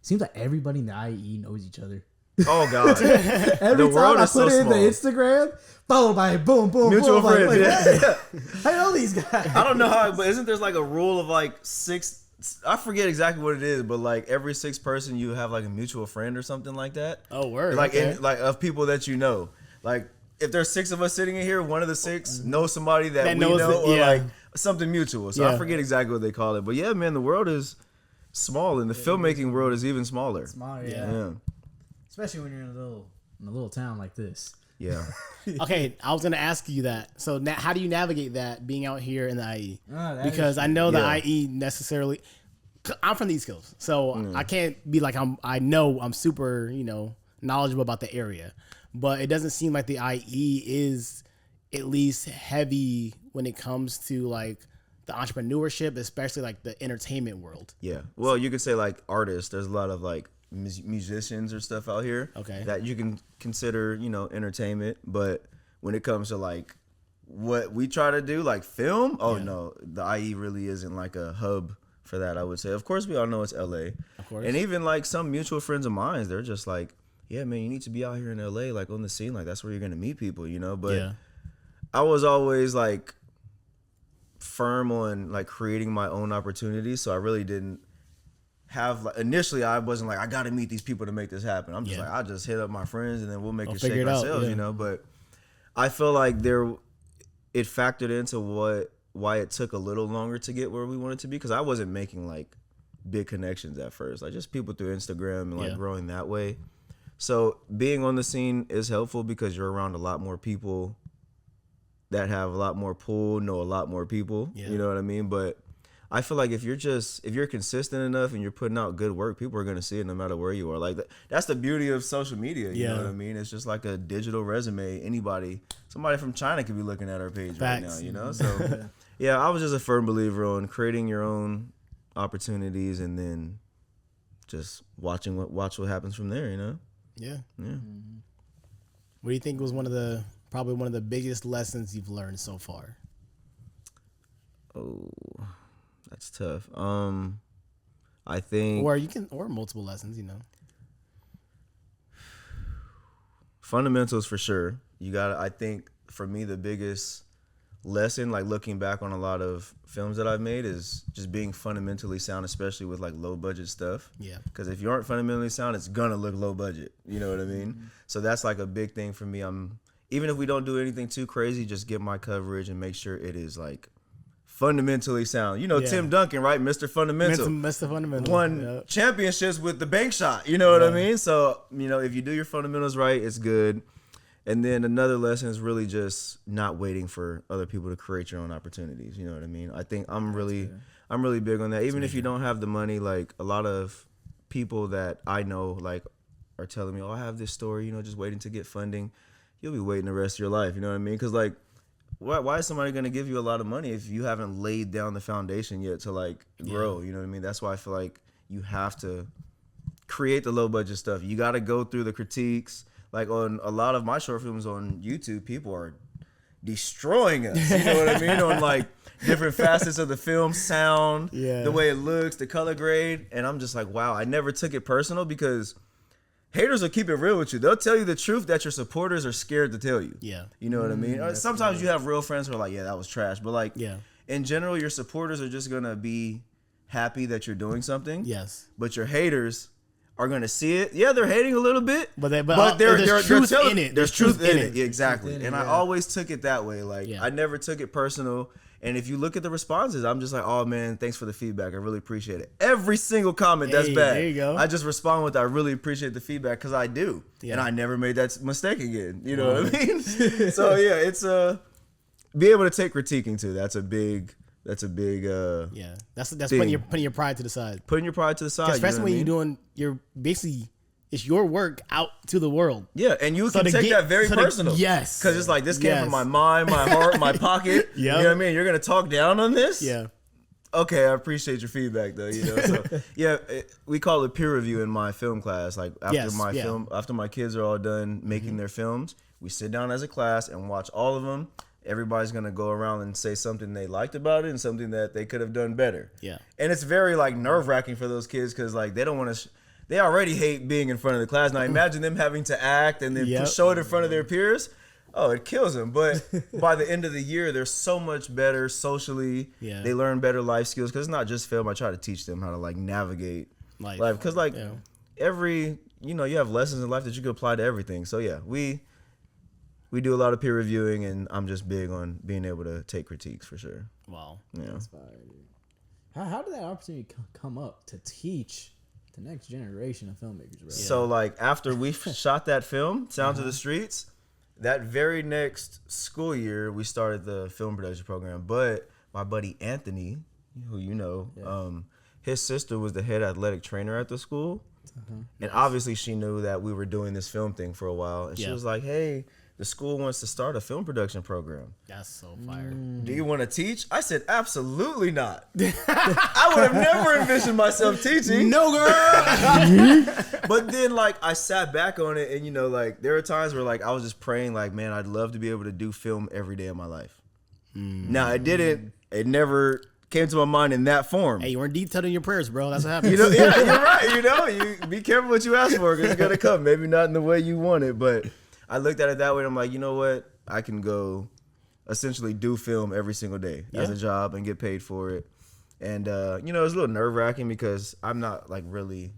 Seems like everybody in the IE knows each other. Oh God! Every the time world I is so put it in the small. Instagram, followed by boom, boom, Mutual boom. friends. I know these guys. I don't know how, but isn't there like a rule of like 6? I forget exactly what it is, but like every 6th person you have like a mutual friend or something like that. Oh, word. Like like of people that you know. Like if there's 6 of us sitting in here, one of the 6 knows somebody that we know, or like something mutual. So I forget exactly what they call it, but yeah, man, the world is small, and the filmmaking world is even smaller. Yeah. especially when you're in a little town like this. Yeah. Okay, I was gonna ask you that. So now, how do you navigate that being out here in the IE? Because I know the IE necessarily. I'm from the East Coast, so I can't be like I'm super knowledgeable about the area, but it doesn't seem like the IE is at least heavy when it comes to like the entrepreneurship, especially like the entertainment world. Yeah. Well, you could say like artists. There's a lot of like musicians or stuff out here. Okay. That you can consider, entertainment. But when it comes to like what we try to do, like film, no, the IE really isn't like a hub for that, I would say. Of course, we all know it's LA. Of course. And even like some mutual friends of mine, they're just like, yeah, man, you need to be out here in LA, like on the scene. Like that's where you're going to meet people, But I was always like firm on like creating my own opportunities. So I really didn't have like, initially I wasn't like I got to meet these people to make this happen. I'm just like I'll just hit up my friends and then we'll make it shake ourselves, But I feel like it factored into why it took a little longer to get where we wanted to be, because I wasn't making like big connections at first, like just people through Instagram and like growing that way. So being on the scene is helpful because you're around a lot more people that have a lot more pull, know a lot more people. You know what I mean? But I feel like if you're consistent enough and you're putting out good work, people are going to see it no matter where you are. Like that's the beauty of social media. You know what I mean? It's just like a digital resume. Somebody from China could be looking at our page right now, So yeah, I was just a firm believer on creating your own opportunities and then just watch what happens from there, Yeah. Mm-hmm. What do you think was probably one of the biggest lessons you've learned so far? Oh, that's tough. I think, or multiple lessons, fundamentals for sure. I think for me, the biggest lesson, like looking back on a lot of films that I've made, is just being fundamentally sound, especially with like low budget stuff. Yeah. Because if you aren't fundamentally sound, it's gonna look low budget. You know what I mean? Mm-hmm. So that's like a big thing for me. Even if we don't do anything too crazy, just get my coverage and make sure it is like fundamentally sound. Tim Duncan, right? Mr. Fundamental. Mr. Fundamental. Won championships with the bank shot. You know what I mean? So, if you do your fundamentals right, it's good. And then another lesson is really just not waiting for other people to create your own opportunities. You know what I mean? I think I'm really big on that. Even if you don't have the money, like a lot of people that I know like are telling me, "Oh, I have this story, just waiting to get funding." You'll be waiting the rest of your life. You know what I mean? Because like, why is somebody going to give you a lot of money if you haven't laid down the foundation yet to like grow? You know what I mean? That's why I feel like you have to create the low budget stuff. You got to go through the critiques. Like on a lot of my short films on YouTube, people are destroying us. You know what I mean? On like different facets of the film, sound, the way it looks, the color grade. And I'm just like, wow, I never took it personal because haters will keep it real with you. They'll tell you the truth that your supporters are scared to tell you. Yeah. You know what I mean? Sometimes you have real friends who are like, yeah, that was trash. But like, in general, your supporters are just going to be happy that you're doing something. Yes. But your haters are going to see it. Yeah, they're hating a little bit. But there's truth in it. There's truth in it. Exactly. And I always took it that way. Like, I never took it personal. And if you look at the responses, I'm just like, oh, man, thanks for the feedback. I really appreciate it. Every single comment that's bad, there you go. I just respond with, I really appreciate the feedback because I do. Yeah. And I never made that mistake again. You know what I mean? So, yeah, it's be able to take critiquing, too. That's a big that's putting your pride to the side. Putting your pride to the side. Especially when you're basically, it's your work out to the world. Yeah, and you can take that very personal. Yes. Because it's like, this came from my mind, my heart, my pocket. You know what I mean? You're going to talk down on this? Yeah. Okay, I appreciate your feedback, though. So, we call it peer review in my film class. Like, after my kids are all done making their films, we sit down as a class and watch all of them. Everybody's going to go around and say something they liked about it and something that they could have done better. Yeah. And it's very, like, nerve-wracking for those kids because, like, they don't want to... They already hate being in front of the class. Now, imagine them having to act and then show it in front of their peers. Oh, it kills them. But by the end of the year, they're so much better socially. Yeah. They learn better life skills because it's not just film. I try to teach them how to, like, navigate life. Because, like, you have lessons in life that you can apply to everything. So, yeah, we do a lot of peer reviewing, and I'm just big on being able to take critiques for sure. Wow. Yeah. That's fire, dude. How did that opportunity come up to teach The next generation of filmmakers, bro. So like after we shot that film, Sounds of the Streets, that very next school year we started the film production program. But my buddy Anthony, who you know, his sister was the head athletic trainer at the school. And obviously she knew that we were doing this film thing for a while. And she was like, hey, the school wants to start a film production program. That's so fire. Do you want to teach? I said, absolutely not. I would have never envisioned myself teaching. No, girl. But then, like, I sat back on it, and, you know, like, there are times where, like, I was just praying, like, man, I'd love to be able to do film every day of my life. Now, it never came to my mind in that form. Hey, you weren't detailed in your prayers, bro. That's what happens. You know, yeah, you're right. You know, you be careful what you ask for, because it's going to come. Maybe not in the way you want it, but I looked at it that way, and I'm like, you know what? I can go essentially do film every single day as a job and get paid for it. And, you know, it's a little nerve-wracking because I'm not, like, really,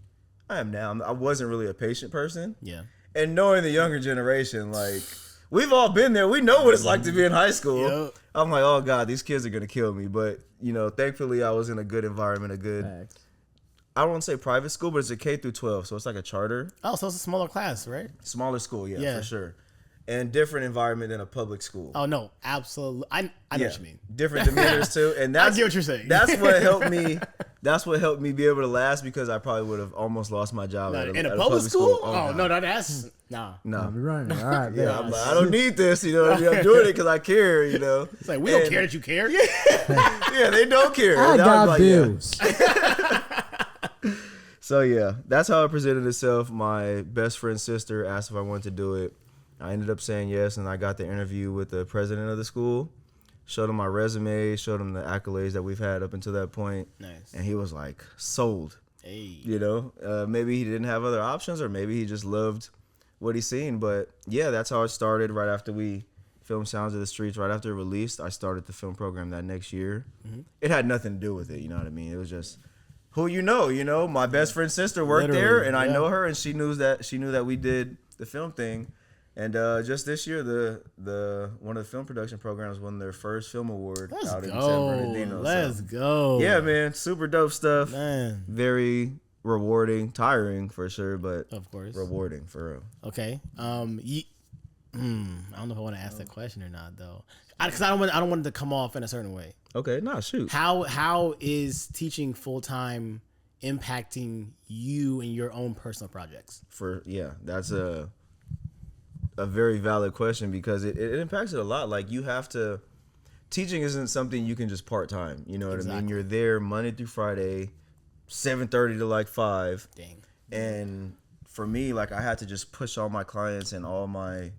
I am now. I wasn't really a patient person. Yeah. And knowing the younger generation, like, we've all been there. We know what it's like to be in high school. Yep. I'm like, oh, God, these kids are going to kill me. But, you know, thankfully I was in a good environment, I don't want to say private school, but it's a K through 12, so it's like a charter. Oh, so it's a smaller class, right? Smaller school, yeah, for sure. And different environment than a public school. Oh, no, absolutely. I know what you mean. Different demeanors, too. And that's, I get what you're saying. That's what helped me. That's what helped me be able to last, because I probably would have almost lost my job in a public school? Oh, no, that's... Nah. No. Be running. All right, yeah, I'm like, I don't need this, you know what I mean? I'm doing it because I care, you know? It's like, we don't care that you care. Yeah, they don't care. I got like, bills. So, yeah, that's how it presented itself. My best friend's sister asked if I wanted to do it. I ended up saying yes, and I got the interview with the president of the school. Showed him my resume, showed him the accolades that we've had up until that point. Nice. And he was like, sold. Hey. You know, maybe he didn't have other options, or maybe he just loved what he's seen. But, yeah, that's how it started. Right after we filmed Sounds of the Streets, right after it released, I started the film program that next year. It had nothing to do with it, you know what I mean? It was just... who you know, my best friend's sister worked there, and I know her, and she knew that we did the film thing. And just this year, the one of the film production programs won their first film award out in San Bernardino. Let's go. Yeah, man, super dope stuff. Man. Very rewarding, tiring for sure, but of course rewarding for real. Okay. I don't know if I want to ask that question or not though, because I don't want it to come off in a certain way. Okay, nah, shoot. How is teaching full time impacting you and your own personal projects? That's a very valid question, because it impacts it a lot. Like, you have to, teaching isn't something you can just part-time, you know what I mean? You're there Monday through Friday, 7:30 to like 5. Dang. And for me, like, I had to just push all my clients and all my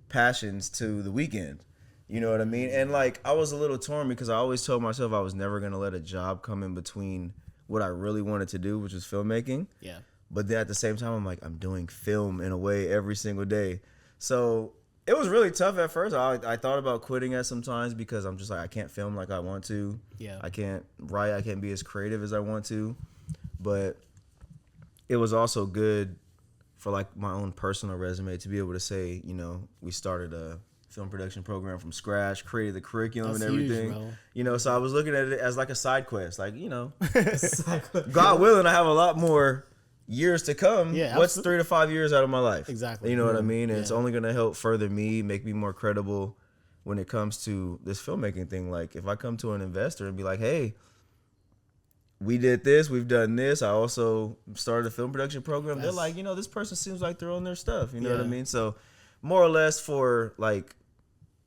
passions to the weekend. You know what I mean? And like, I was a little torn, because I always told myself I was never going to let a job come in between what I really wanted to do, which was filmmaking. Yeah. But then at the same time, I'm like, I'm doing film in a way every single day. So it was really tough at first. I thought about quitting at some times, because I'm just like, I can't film like I want to. Yeah. I can't write. I can't be as creative as I want to. But it was also good for like my own personal resume to be able to say, you know, we started a film production program from scratch, created the curriculum and everything. Huge, bro. You know, so I was looking at it as like a side quest. Like, you know, God willing, I have a lot more years to come. Yeah, what's 3 to 5 years out of my life? Exactly. You know what I mean? And it's only going to help further me, make me more credible when it comes to this filmmaking thing. Like, if I come to an investor and be like, hey, we did this, we've done this, I also started a film production program, they're like, you know, this person seems like they're on their stuff. You know what I mean? So more or less for like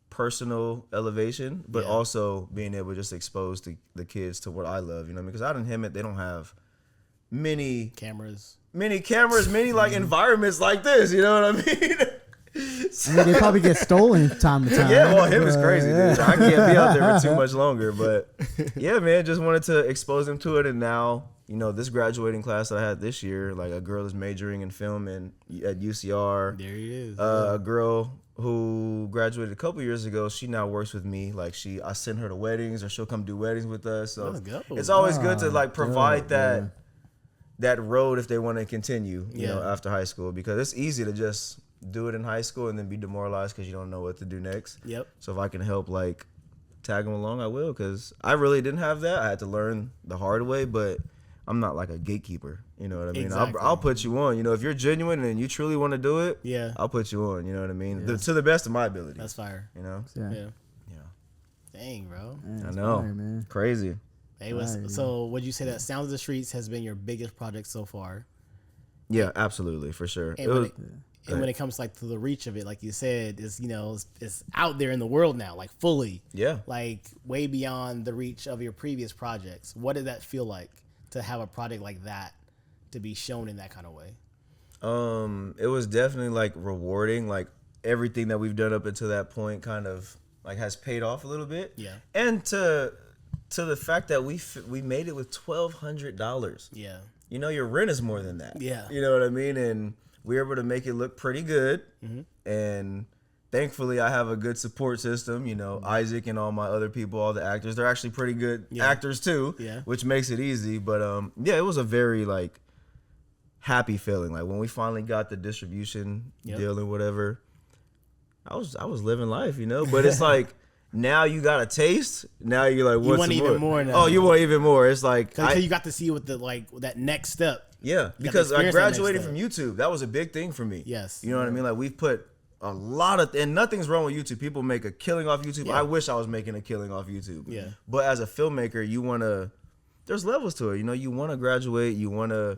personal elevation, but also being able to just expose the kids to what I love, you know what I mean? Because out in Hemet, they don't have many cameras, many like environments like this, you know what I mean? I mean, they probably get stolen time to time. Yeah, well, him is crazy, dude. I can't be out there for too much longer, but yeah, man, just wanted to expose them to it. And now, you know, this graduating class that I had this year, like, a girl is majoring in film at UCR. There he is. A girl who graduated a couple years ago, she now works with me. Like, I send her to weddings, or she'll come do weddings with us. So it's always good to like provide that road if they want to continue, you know, after high school, because it's easy to just do it in high school and then be demoralized because you don't know what to do next. Yep. So if I can help like tag them along, I will, because I really didn't have that. I had to learn the hard way, but I'm not like a gatekeeper. You know what I mean? Exactly. I'll put you on. You know, if you're genuine and you truly want to do it, I'll put you on. You know what I mean? Yeah. To the best of my ability. That's fire. You know? Yeah. Dang, bro. Man, I know. fire, man. Crazy. Hey, so would you say that Sounds of the Streets has been your biggest project so far? Yeah, absolutely, for sure. And when it comes like to the reach of it, like you said, is it's out there in the world now, like fully. Yeah. Like way beyond the reach of your previous projects. What did that feel like to have a project like that to be shown in that kind of way? It was definitely like rewarding. Like everything that we've done up until that point kind of like has paid off a little bit. Yeah. And to the fact that we made it with $1,200. Yeah. You know, your rent is more than that. Yeah. You know what I mean? And we were able to make it look pretty good. And thankfully, I have a good support system. You know, Isaac and all my other people, all the actors, they're actually pretty good actors too, which makes it easy. But yeah, it was a very like happy feeling. Like when we finally got the distribution deal and whatever, I was living life, you know. But it's like now you got a taste. Now you're like, what's want even more now. Oh, you want even more. It's like you got to see what the like that next step. Yeah, because I graduated from YouTube. That was a big thing for me. Yes. You know what I mean? Like we've put a lot of, and nothing's wrong with YouTube. People make a killing off YouTube. I wish I was making a killing off YouTube. Yeah. But as a filmmaker, you want to, there's levels to it. You know, you want to graduate. You want to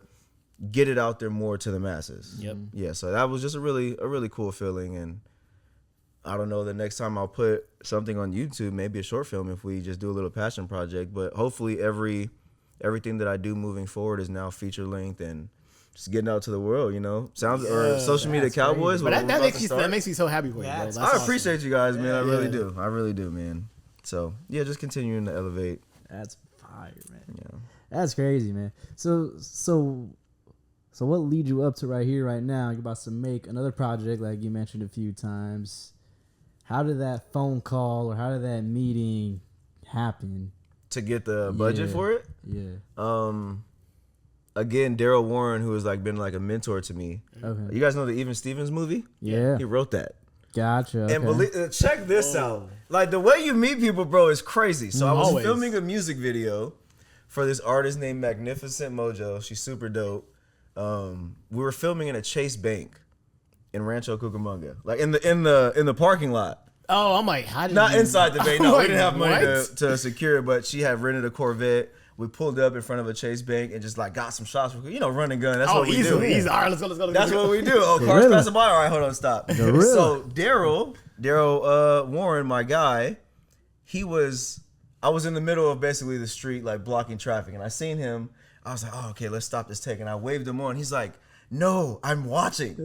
get it out there more to the masses. Yep. Yeah, so that was just a really cool feeling. And I don't know, the next time I'll put something on YouTube, maybe a short film if we just do a little passion project. But hopefully everything that I do moving forward is now feature length and just getting out to the world, you know. Or social media cowboys. But that makes me so happy for you, bro. That's I appreciate you guys, man. I really do. Yeah. I really do, man. So yeah, just continuing to elevate. That's fire, man. Yeah. That's crazy, man. So what leads you up to right here, right now? You're about to make another project, like you mentioned a few times. How did that phone call or how did that meeting happen? To get the budget for it? Yeah. Again, Daryl Warren, who has like been like a mentor to me. Okay. You guys know the Even Stevens movie? Yeah. He wrote that. Gotcha. Okay. And check this out. Like the way you meet people, bro, is crazy. So I was filming a music video for this artist named Magnificent Mojo. She's super dope. We were filming in a Chase Bank in Rancho Cucamonga, like in the parking lot. Oh, I'm like, how did Not you... inside the bank. No, like, we didn't have money what? to secure it, but she had rented a Corvette. We pulled up in front of a Chase Bank and just like got some shots. You know, run and gun. That's what we do. Easy. All right, let's go. That's what we do. Oh, cars passing by. All right, hold on, stop. Gorilla. So Daryl Warren, my guy, I was in the middle of basically the street, like blocking traffic, and I seen him. I was like, oh, okay, let's stop this take. And I waved him on. He's like, no, I'm watching.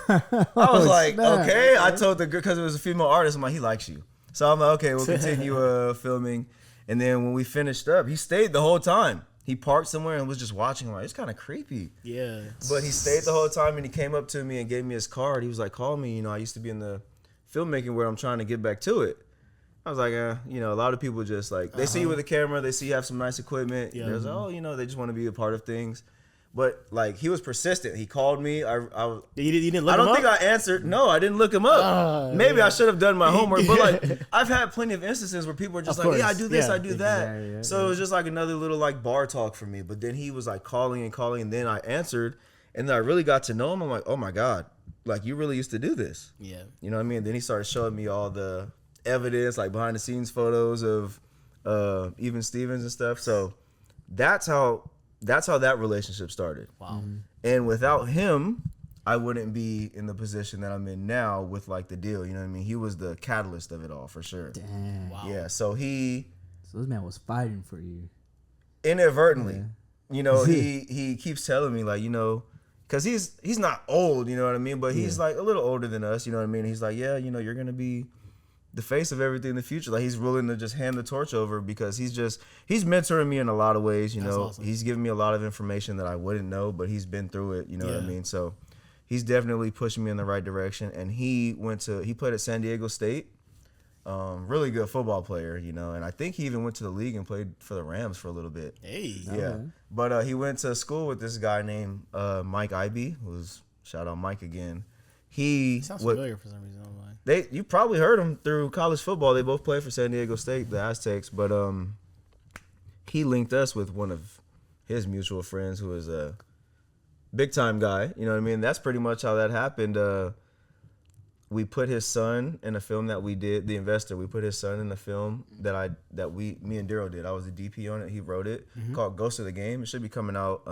I was like, okay. I told because it was a female artist, I'm like, he likes you. So I'm like, okay, we'll continue filming. And then when we finished up, he stayed the whole time. He parked somewhere and was just watching. I'm like, it's kind of creepy. Yeah. But he stayed the whole time, and he came up to me and gave me his card. He was like, call me. You know, I used to be in the filmmaking where I'm trying to get back to it. I was like, you know, a lot of people just like, they see you with a camera, they see you have some nice equipment. Yeah. They're like, oh, you know, they just want to be a part of things. But like, he was persistent. He called me. You didn't look him up? I don't think I answered. No, I didn't look him up. Maybe I should have done my homework. But like, I've had plenty of instances where people are just like, yeah, I do this, I do that. Yeah, so it was just like another little like bar talk for me. But then he was like calling, and then I answered, and then I really got to know him. I'm like, oh my God, like you really used to do this. Yeah. You know what I mean? Then he started showing me all the evidence, like behind the scenes photos of Even Stevens and stuff. So that's how that relationship started. Wow. And without him, I wouldn't be in the position that I'm in now with like the deal. You know what I mean? He was the catalyst of it all for sure. Damn. Wow. Yeah. So this man was fighting for you. Inadvertently. Yeah. You know, he keeps telling me like, you know, because he's not old, you know what I mean? But he's like a little older than us, you know what I mean? He's like, yeah, you know, you're going to be the face of everything in the future. Like he's willing to just hand the torch over because he's mentoring me in a lot of ways, you know. Awesome. He's giving me a lot of information that I wouldn't know, but he's been through it, you know what I mean? So he's definitely pushing me in the right direction. And he played at San Diego State. Really good football player, you know, and I think he even went to the league and played for the Rams for a little bit. Hey. Yeah. Okay. But he went to school with this guy named Mike Ivey, who's shout out Mike again. He sounds familiar for some reason. You probably heard him through college football. They both played for San Diego State, the Aztecs. But he linked us with one of his mutual friends, who is a big time guy. You know what I mean? That's pretty much how that happened. We put his son in a film that we did. The Investor. We put his son in a film me and Daryl did. I was the DP on it. He wrote it, called Ghost of the Game. It should be coming out.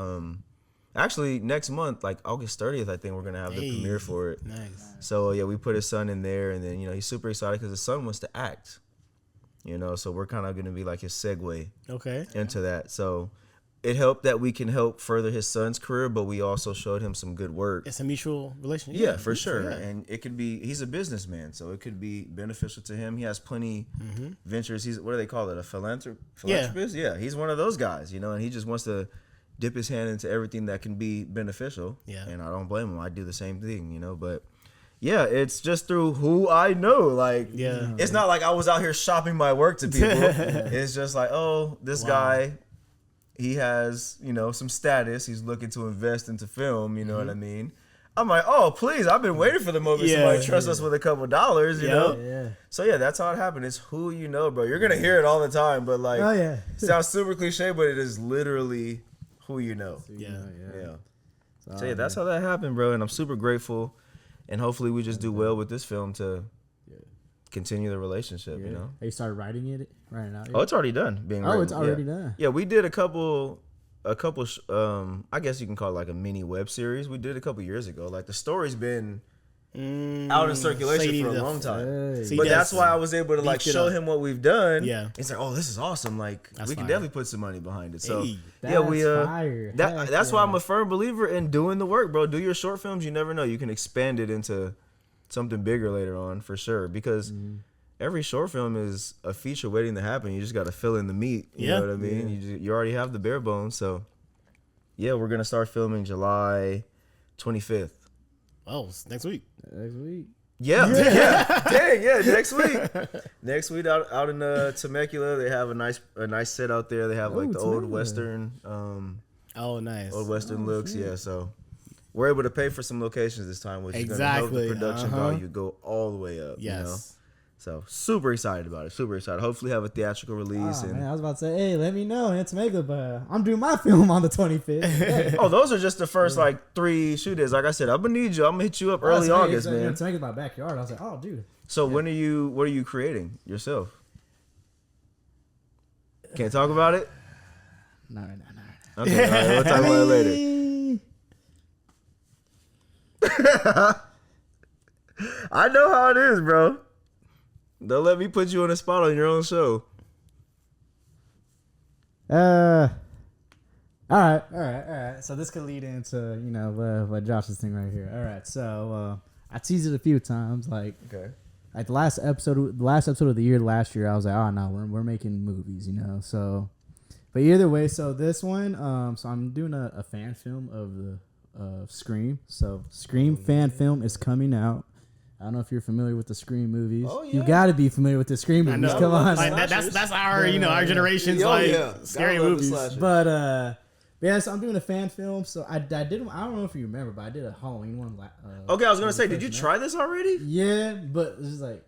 Actually, next month, like August 30th, I think we're gonna have the premiere for it. Nice. So yeah, we put his son in there, and then he's super excited because his son wants to act. So we're kind of gonna be like his segue into that. So it helped that we can help further his son's career, but we also showed him some good work. It's a mutual relationship. Yeah, for sure. Yeah. And it could be, he's a businessman, so it could be beneficial to him. He has plenty ventures. He's, what do they call it? A philanthropist? Yeah, he's one of those guys, and he just wants to dip his hand into everything that can be beneficial. Yeah. And I don't blame him. I do the same thing, but yeah, it's just through who I know. Like, it's not like I was out here shopping my work to people. It's just like, oh, this guy, he has, some status. He's looking to invest into film, you know what I mean? I'm like, oh, please, I've been waiting for the moment somebody trusts us with a couple dollars, you know? Yeah. So, yeah, that's how it happened. It's who you know, bro. You're going to hear it all the time, but, like, it sounds super cliche, but it is literally who you know. So, yeah, that's how that happened, bro, and I'm super grateful, and hopefully we just do well with this film to continue the relationship, you know? Have you started writing it out? Oh, it's already done. It's already done. Yeah, we did a couple. I guess you can call it like a mini web series. We did a couple years ago. Like the story's been out in circulation for a long time. But that's why I was able to like show him what we've done. Yeah, it's like, oh, this is awesome. Like we can definitely put some money behind it. So that's why I'm a firm believer in doing the work, bro. Do your short films. You never know. You can expand it into something bigger later on for sure, because every short film is a feature waiting to happen. You just got to fill in the meat. You know what I mean? You already have the bare bones. So yeah, we're gonna start filming July 25th. Oh, it's next week. Yeah. Dang, yeah, next week. Next week out in Temecula, they have a nice set out there. They have like the old Western nice. Old Western looks, yeah, so we're able to pay for some locations this time, which is going to help the production value go all the way up. Yes. So super excited about it. Super excited. Hopefully have a theatrical release. Man, I was about to say, hey, let me know in Temecula, but I'm doing my film on the 25th. Oh, those are just the first like 3 shoot days. Like I said, I'm gonna need you. I'm gonna hit you up early August, man. Temecula's my backyard. I was like, oh, dude. So what are you creating yourself? Can't talk about it? No. Okay, all right, we'll talk about it later. I know how it is, bro. Don't let me put you on the spot on your own show. All right. So this could lead into, what Josh's thing right here. All right. So I teased it a few times, like the last episode of the year last year, I was like, oh no, we're making movies, So, but either way, so this one, so I'm doing a fan film of Scream. So Scream fan film is coming out. I don't know if you're familiar with the Scream movies. Oh, yeah. You got to be familiar with the Scream movies. Come on, like, that's our our generation's scary movies. But so I'm doing a fan film. So I did. I don't know if you remember, but I did a Halloween one. Okay, I was gonna say, did you try this already? Yeah, but it's just like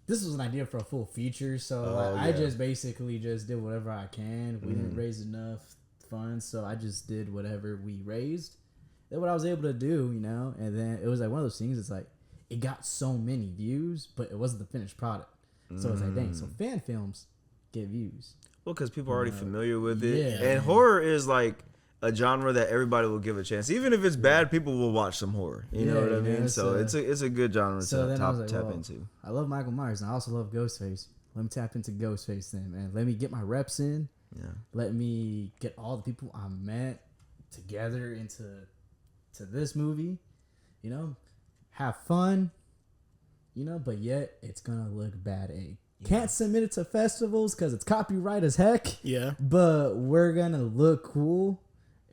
this was an idea for a full feature. So I just basically just did whatever I can. We didn't raise enough funds, so I just did whatever we raised. That's what I was able to do, And then it was like one of those things. It's like, it got so many views, but it wasn't the finished product. So it's like, dang, so fan films get views. Well, because people are already familiar with it. Yeah. And horror is like a genre that everybody will give a chance. Even if it's bad, people will watch some horror. You know what I mean? So it's a good genre to tap into. I love Michael Myers, and I also love Ghostface. Let me tap into Ghostface then, man. Let me get my reps in. Yeah. Let me get all the people I met together into this movie. Have fun, but yet it's gonna look bad. Can't submit it to festivals because it's copyright as heck. Yeah. But we're gonna look cool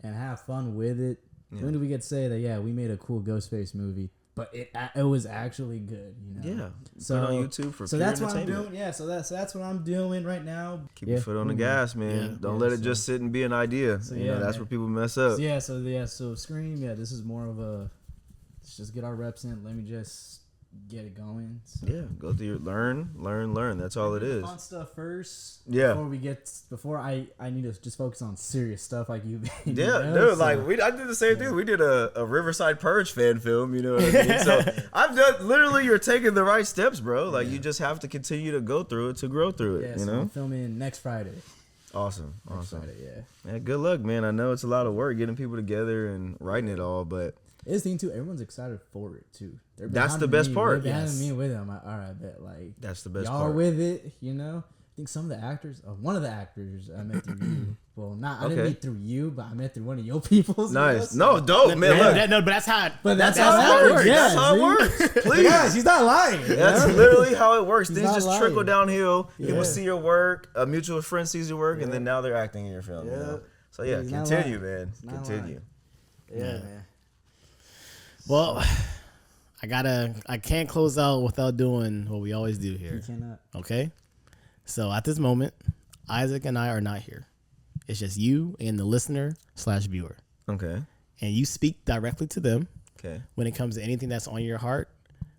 and have fun with it. Yeah. When do we get to say that? Yeah, we made a cool Ghostface movie, but it was actually good. Yeah. So put it on YouTube for that's what I'm doing. Yeah. So that's what I'm doing right now. Keep your foot on the gas, man. Yeah. Don't let it just sit and be an idea. So, that's where people mess up. So Scream. Yeah, this is more of a. Let's just get our reps in. Let me just get it going. So. Yeah, go through your learn. That's all it is. Fun stuff first. Yeah. Before I need to just focus on serious stuff like you. Yeah, dude. Like I did the same thing. We did a Riverside Purge fan film. You know what I mean? So I've done literally. You're taking the right steps, bro. Like you just have to continue to go through it to grow through it. Yeah, you so know. I'm filming next Friday. Awesome. Friday, yeah. Good luck, man. I know it's a lot of work getting people together and writing it all, but. It's the thing too. Everyone's excited for it too. That's the best part. They're behind me with it. I'm like, all right, bet. Like that's the best y'all part. Are with it, you know. I think some of the actors, one of the actors I met through you. Well, I didn't meet through you, but I met through one of your people's. Nice. No, dope, man. Look. No, but that's how. That's how it works. That's how it works. Please, guys, he's not lying. That's literally how it works. Things just lying. trickle downhill. Yeah. People see your work. A mutual friend sees your work, and then now they're acting in your film. Yeah. You know? So yeah, He's continue, man. Continue. Yeah, man. Well, I can't close out without doing what we always do here. You cannot. Okay? So at this moment, Isaac and I are not here. It's just you and the listener/viewer. Okay. And you speak directly to them. Okay. When it comes to anything that's on your heart,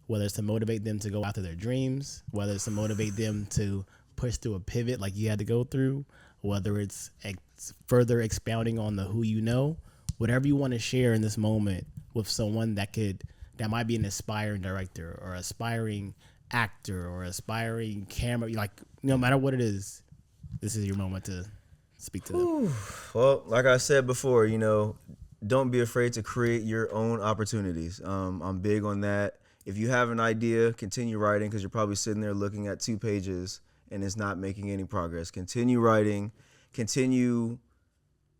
whether it's to motivate them to go after their dreams, whether it's to motivate them to push through a pivot like you had to go through, whether it's further expounding on the who you know, whatever you want to share in this moment with someone that might be an aspiring director or aspiring actor or aspiring camera, like no matter what it is, this is your moment to speak to them. Well, like I said before, don't be afraid to create your own opportunities. I'm big on that. If you have an idea, continue writing, because you're probably sitting there looking at 2 pages and it's not making any progress. Continue writing, continue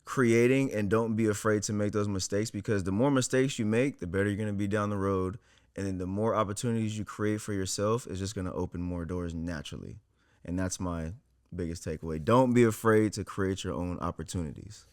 creating, and don't be afraid to make those mistakes, because the more mistakes you make, the better you're going to be down the road. And then the more opportunities you create for yourself is just going to open more doors naturally. And that's my biggest takeaway. Don't be afraid to create your own opportunities.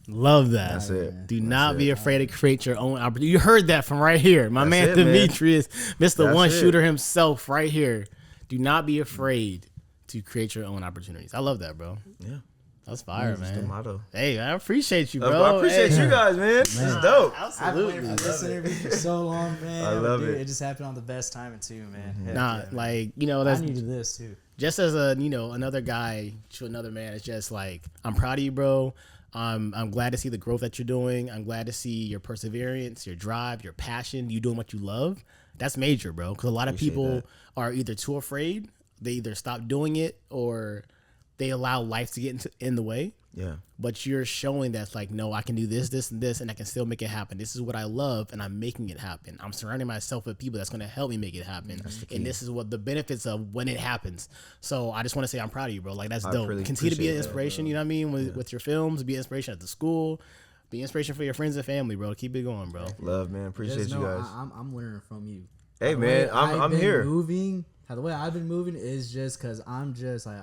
Love that. That's it. Do not be afraid to create your own opportunity. You heard that from right here. My man Demetrius, Mr. One Shooter himself right here. Do not be afraid to create your own opportunities. I love that, bro. Yeah. That's fire, man. The motto. Hey, I appreciate you, bro. I appreciate you guys, man. This is dope. Absolutely. I've been waiting for this interview for so long, man. I love it. It just happened on the best timing too, man. That's I needed this too. Just as another guy to another man, it's just like, I'm proud of you, bro. I'm glad to see the growth that you're doing. I'm glad to see your perseverance, your drive, your passion, you doing what you love. That's major, bro. Because a lot of people are either too afraid, they either stop doing it, or they allow life to get in the way. Yeah. But you're showing that's like, no, I can do this, this, and this, and I can still make it happen. This is what I love, and I'm making it happen. I'm surrounding myself with people that's going to help me make it happen. And this is what the benefits of when it happens. So I just want to say I'm proud of you, bro. Like, that's dope. Really continue to be an that, inspiration, you know what I mean? With your films, be an inspiration at the school, be an inspiration for your friends and family, bro. Keep it going, bro. Love, man. Appreciate you guys. I'm learning from you. Hey, man, I'm here. The way I've been moving is just because I'm just like,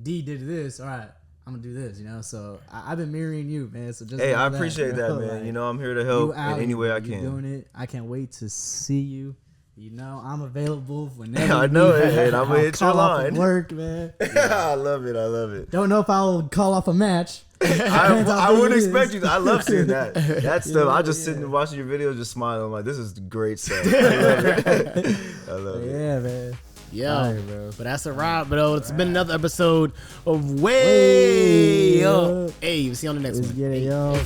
D did this, all right, I'm gonna do this, So I've been mirroring you, man. So just I appreciate that, man. Like, I'm here to help in any way I can. Doing it. I can't wait to see you. I'm available whenever. I know it, and I'm gonna hit your line. Work, man. I love it. Don't know if I'll call off a match. I wouldn't expect you to. I love seeing that. That stuff. I just sitting and watching your videos, just smiling. I'm like, this is great stuff. I love it. Yeah, man. Yeah, but that's a wrap, bro. It's been another episode of Wayy Up. Hey, we'll see you on the next one. Get it, yo.